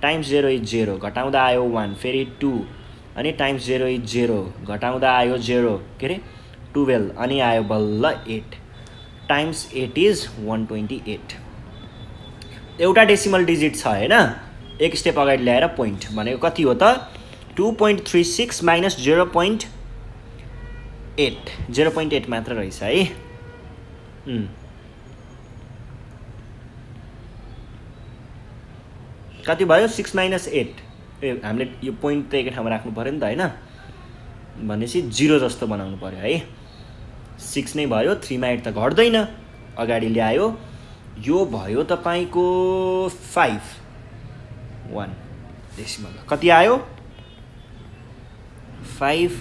टाइम्स 0 इज 0 घटाउँदा आयो 1 फेरि 2 अनि टाइम्स 0 इज 0 घटाउँदा आयो 0 के अरे 12 अनि आयो बल्ल 8 टाइम्स 8 इज 128। एउटा डेसिमल डिजिट छ हैन एक स्टेप अगाडि ल्याएर पोइन्ट भनेको कति हो त 2.36 माइनस 0.8 0.8 मात्र रहेछ है। कति भयो 6 माइनस 8 ए हामीले यो पोइन्ट त एकै ठाउँमा राख्नु पर्यो नि त हैन भनेपछि 0 जस्तो बनाउनु पर्यो है। 6 नै भयो 3 मा 8 त घट्दैन अगाडि ल्यायो यो भयो तपाईको 5 1 डेसिमल कति आयो 5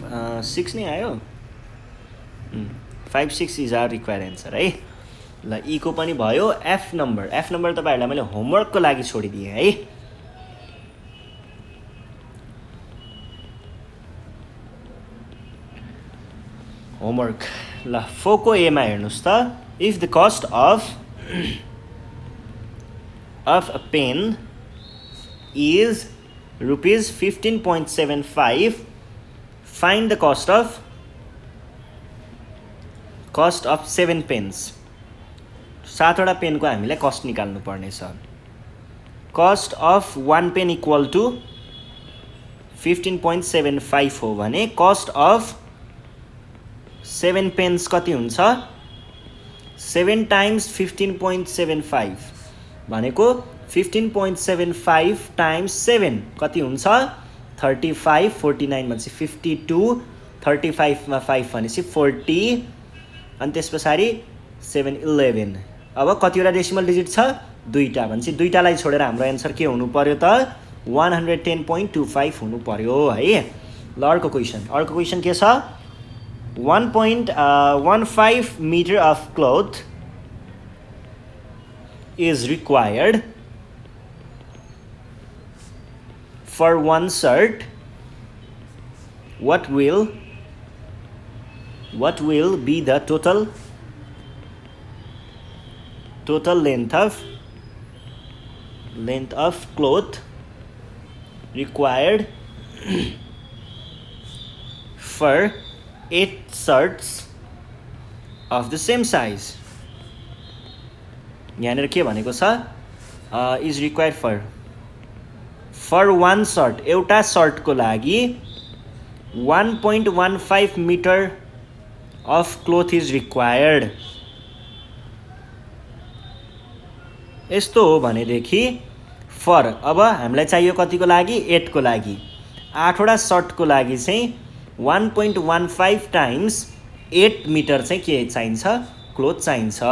6 नै आयो 5 6 इज आवर रिक्वायर एन्सर है। ल ई को पनि भयो। एफ नम्बर तपाईहरुलाई मैले होमवर्कको लागि छोडिदिएँ है। होमवर्क ल 4 को ए मा हेर्नुस् त if the cost of a pen is rupees 15.75 find the cost of 7 pens 7वटा पेनको हामीलाई कस्ट निकाल्नु पर्नेछ cost of 1 pen equal to 15.75 हो भने कस्ट अफ 7 पेन्स कति हुन्छ 7 टाइम्स 15.75 भनेको 15.75 टाइम्स 7 कति हुन्छ 35 49 भनेपछि 52 35 मा 5 भनेपछि 40 अनि त्यसपछि 7 11 अब कतिवटा डेसिमल डिजिट छ दुईटा भनेपछि दुईटालाई छोडेर हाम्रो आन्सर के हुनु पर्यो त 110.25 हुनु पर्यो है ल अर्को क्वेशन के छ 1.15 meter of cloth is required for one shirt. What will be the total length of cloth required for 8 shirts of the same size? यहाँनिर के भनेको छ is required for one shirt एउटा शर्टको लागि 1.15 meter of cloth is required. यस्तो हो भनेदेखि for अब हामीलाई चाहियो कतिको लागि 8 को लागि 8वटा शर्टको लागि चाहिँ 1.15 टाइम्स 8 मिटर चाहिँ के चाहिन्छ क्लोथ चाहिन्छ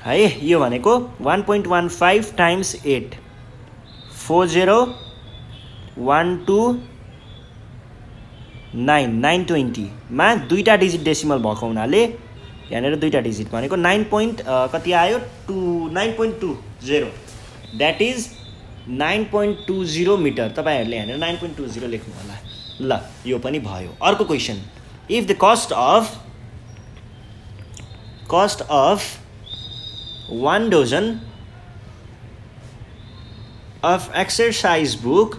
है यो भनेको 1.15 टाइम्स 8 920 मा दुईटा डिजिट डेसिमल भएको हुनाले यहाँनिर दुईटा डिजिट भनेको कति आयो 9.20 द्याट इज 9.20 मिटर तपाईहरुले यहाँनिर 9.20 लेख्नु होला ल यो पनि भयो अर्को question if the cost of 1 dozen of exercise book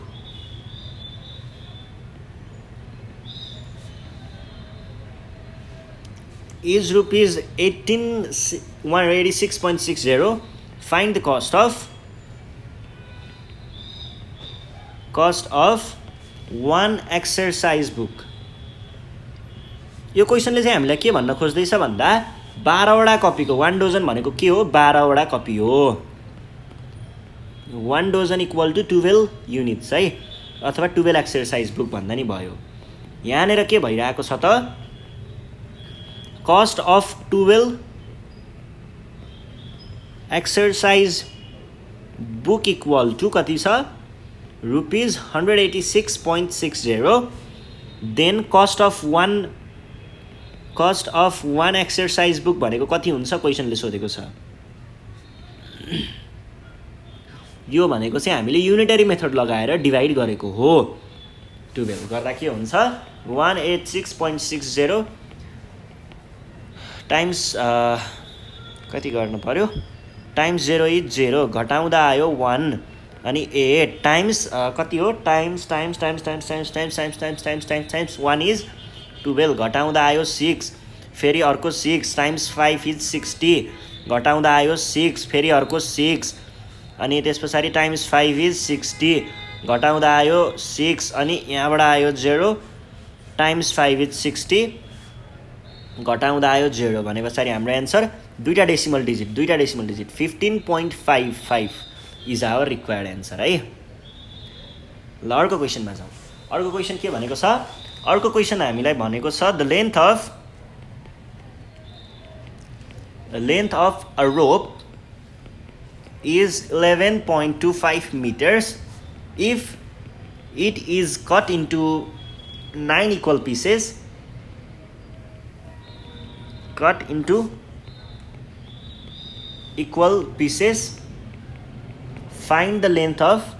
is rupees 186.60 find the cost of one exercise book. यो क्वेशनले चाहिँ हामीलाई के भन्न खोज्दैछ भन्दा 12 वटा कपीको 1 डजन भनेको के हो 12 वटा कपी हो 1 डजन इक्वल टु 12 युनिट्स है अथवा 12 एक्सरसाइज बुक भन्दा नि भयो यहाँनिर के भइरहेको छ त cost of 12 exercise book equal to कति छ rupees 186.60 then cost of one exercise book भनेको कति हुन्छ क्वेशनले सोधेको छ यो भनेको चाहिँ हामीले युनिटरी मेथड लगाएर डिभाइड गरेको हो 12 गर्दा के हुन्छ 186.60 टाइम्स कति गर्नु पर्यो टाइम्स 0 इज 0 घटाउँदा आयो 1 अनि 8 टाइम्स कति हो टाइम्स 1 इज 12 घटाउँदा आयो 6 फेरि अर्को 6 टाइम्स 5 इज 60 घटाउँदा आयो 6 फेरि अर्को 6 अनि त्यसपछि टाइम्स 5 इज 60 घटाउँदा आयो 6 अनि यहाँबाट आयो 0 टाइम्स 5 इज 60 घटाउँदा आयो 0 भनेपछि हाम्रो आन्सर दुईटा decimal digit 15.55 is our required answer है ल अर्को क्वेशनमा जाउँ अर्को क्वेशन के भनेको छ अर्को क्वेशन हामीलाई भनेको छ the length of a rope is 11.25 meters if it is cut into 9 equal pieces find the length of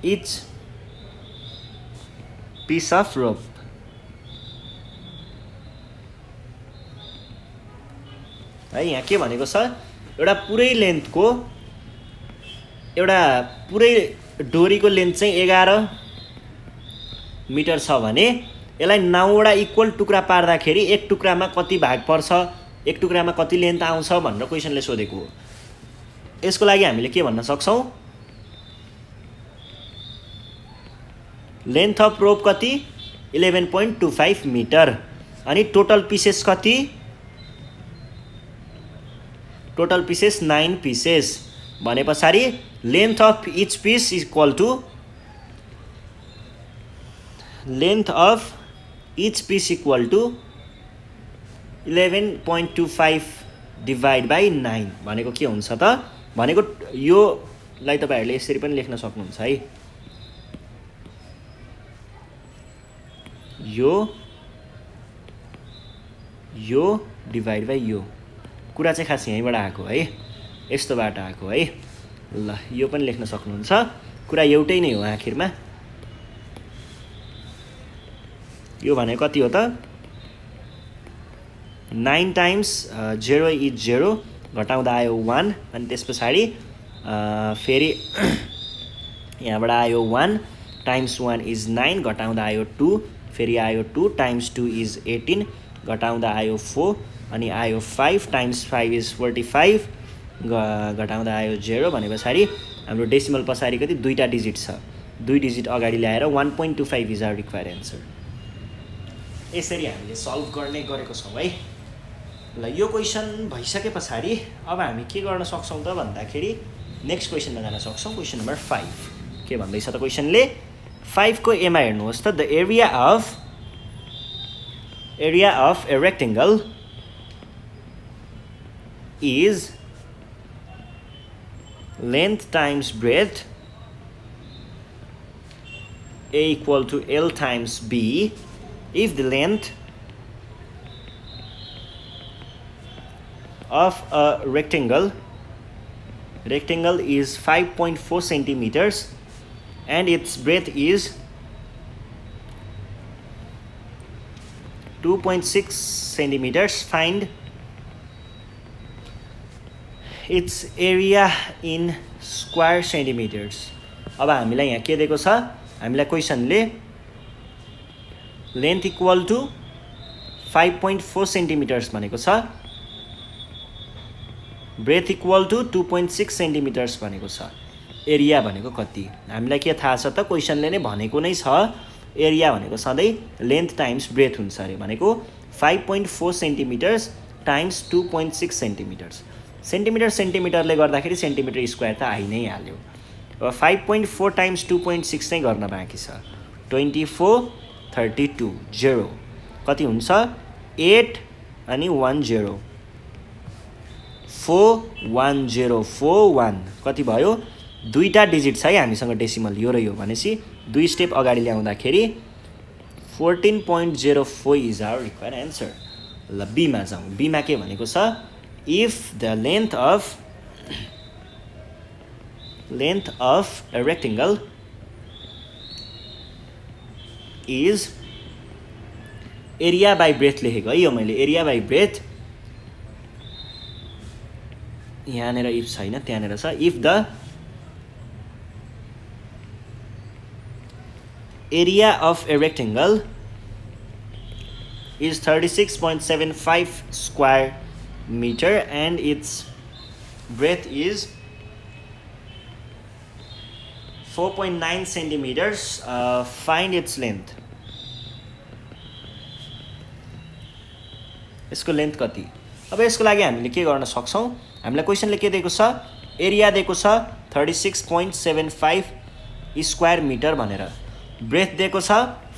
each piece of rope है यहाँ के भनेको छ एउटा पुरै डोरीको लेन्थ चाहिँ 11 मिटर छ भने यसलाई 9 वटा इक्वल टुक्रा पार्दाखेरि एक टुक्रामा कति भाग पर्छ, एक टुक्रामा कति लेन्थ आउँछ भनेर क्वेसनले सोधेको हो। यसको लागि हामीले के भन्न सक्छौँ, लेन्थ अफ रोप कति 11.25 मिटर अनि टोटल पिसेस कति, टोटल पिसेस 9 पिसेस भने पछाडि length of each piece equal to length of each piece equal to 11.25 divide by 9 भनेको के हुन्छ त भनेको योलाई तपाईहरुले यसरी पनि लेख्न सक्नुहुन्छ है। यो डिभाइड बाई यो कुरा चाहिँ खास यहीँबाट आएको है, यस्तोबाट आएको है। ल यो पनि लेख्न सक्नुहुन्छ, कुरा एउटै नै हो आखिरमा। यो भने कति हो त 9 टाइम्स 0 इज 0 घटाउँदा आयो 1 अनि त्यस पछाडि फेरि यहाँबाट आयो 1 टाइम्स 1 इज 9 घटाउँदा आयो 2 फेरि आयो 2 टाइम्स 2 इज 18 घटाउँदा आयो 4 अनि आयो 5 टाइम्स 5 इज 45 घटाउँदा आयो 0 भने पछाडि हाम्रो डेसिमल पछाडि कति दुईटा डिजिट छ, दुई डिजिट अगाडि ल्याएर 1.25 इज आवर रिक्वायर्ड एन्सर। यसरी हामीले सल्भ गर्ने गरेको छौँ है। ल यो क्वेसन भइसके पछाडि अब हामी के गर्न सक्छौँ त भन्दाखेरि नेक्स्ट क्वेसनमा जान सक्छौँ। क्वेसन नम्बर 5 के भन्दैछ त क्वेसनले 5 को एमा हेर्नुहोस् त the area of a rectangle is length times breadth A equal to L times B if the length of a rectangle is 5.4 centimeters and its breadth is 2.6 centimeters. Find its area in square centimeters. अब हामीलाई यहाँ के दिएको छ, हामीलाई क्वेसनले length equal to 5.4 सेन्टिमिटर्स भनेको छ, breath equal to 2.6 सेन्टिमिटर्स भनेको छ, एरिया भनेको कति। हामीलाई के थाहा छ त क्वेसनले नै भनेको नै छ एरिया भनेको सधैँ लेन्थ टाइम्स ब्रेथ हुन्छ अरे, भनेको 5.4 सेन्टिमिटर्स टाइम्स 2.6 सेन्टिमिटर्स। सेन्टिमिटरले गर्दाखेरि सेन्टिमिटर स्क्वायर त आइ नै हाल्यो। अब 5.4 टाइम्स 2.6 चाहिँ गर्न बाँकी छ, 24 32 0 कति हुन्छ 8 अनि 1 0 41041 कति भयो, दुईटा डिजिट छ है हामीसँग डेसिमल यो र यो भनेपछि दुई स्टेप अगाडि ल्याउँदाखेरि 14.04 इज आवर रिक्वायर्ड एन्सर। ल बीमा जाउँ, बीमा के भनेको छ if the length of a rectangle is area by breadth लेखेको है यो मैले, area by breadth यहाँनिर if छैन त्यहाँनिर छ, if the area of a rectangle is 36.75 square meter and its breadth is 4.9 centimeters. Find its length. यसको length कति। अब यसको लागि हामीले के गर्न सक्छौँ, हामीलाई क्वेसनले के दिएको छ, एरिया दिएको छ 36.75 स्क्वायर मिटर भनेर, ब्रेथ दिएको छ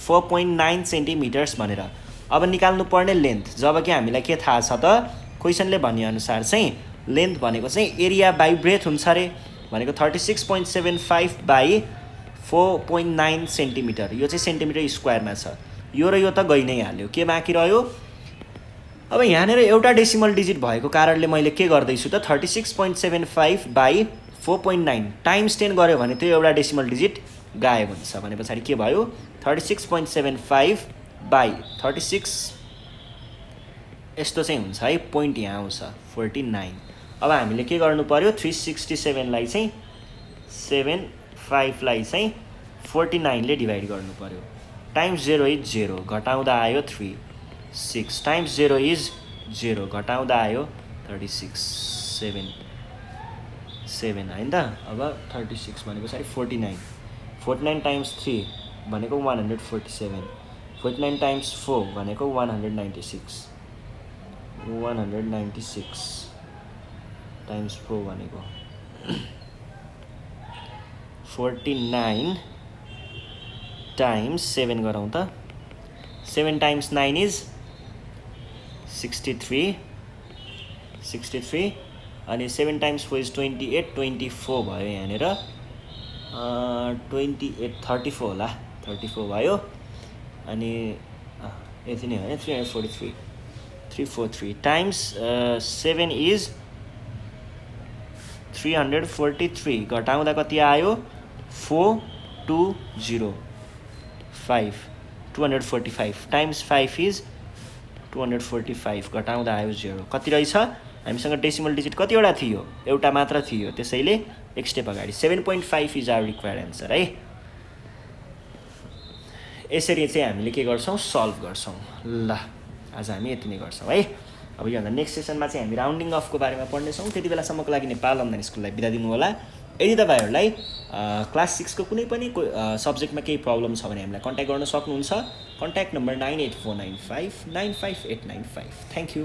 4.9 सेन्टिमिटर्स भनेर। अब निकाल्नु पर्ने लेन्थ, जब कि हामीलाई के थाहा छ त क्वेसनले भनेअनुसार चाहिँ लेन्थ भनेको चाहिँ एरिया बाई ब्रेथ हुन्छ अरे, भनेको 36.75 बाई 4.9 सेन्टिमिटर, यो चाहिँ सेन्टिमिटर स्क्वायरमा छ, यो र यो त गइ नै हाल्यो, के बाँकी रह्यो। अब यहाँनिर एउटा डेसिमल डिजिट भएको कारणले मैले के गर्दैछु त 36.75 बाई 4.9 टाइम्स 10 गऱ्यो भने त्यो एउटा डेसिमल डिजिट गायब हुन्छ, भने पछाडि के भयो 36.75 बाई 36 यस्तो चाहिँ हुन्छ है, पोइन्ट यहाँ आउँछ 49। अब हामीले के गर्नु पर्यो 367 लाई चाहिँ 7 5 लाई चाहिँ 49 ले डिभाइड गर्नु पर्यो टाइम्स 0 इज 0 घटाउँदा आयो 3 6 टाइम्स 0 इज 0 घटाउँदा आयो 36 7 हैन त अब 36 भनेको चाहिँ 49 टाइम्स 3 भनेको 147 49 टाइम्स 4 भनेको 196 टाइम्स 4 भनेको 49 टाइम्स 7 गरौँ त 7 टाइम्स 9 इज 63 अनि 7 टाइम्स 4 इज 28 24 भयो यहाँनिर 28 34 होला 34 भयो अनि यति नै होइन 343 टाइम्स 7 इज 343 घटाउँदा कति आयो 245 टाइम्स 5 इज 245 घटाउँदा आयो 0 कति रहेछ हामीसँग डेसिमल डिजिट कतिवटा थियो एउटा मात्र थियो त्यसैले एक स्टेप अगाडि 7.5 इज आवर रिक्वायर्ड एन्सर है यसरी चाहिँ हामीले के गर्छौँ सल्भ गर्छौँ ल आज हामी यति नै गर्छौँ है अब योभन्दा नेक्स्ट सेसनमा चाहिँ हामी राउन्डिङ अफको बारेमा पढ्नेछौँ त्यति बेलासम्मको लागि नेपाल अनलाइन स्कुललाई बिदा दिनु होला यदि तपाईँहरूलाई क्लास 6 को कुनै पनि सब्जेक्टमा केही प्रब्लम छ भने हामीलाई कन्ट्याक्ट गर्न सक्नुहुन्छ कन्ट्याक्ट नम्बर 9849595895 थ्याङ्क यू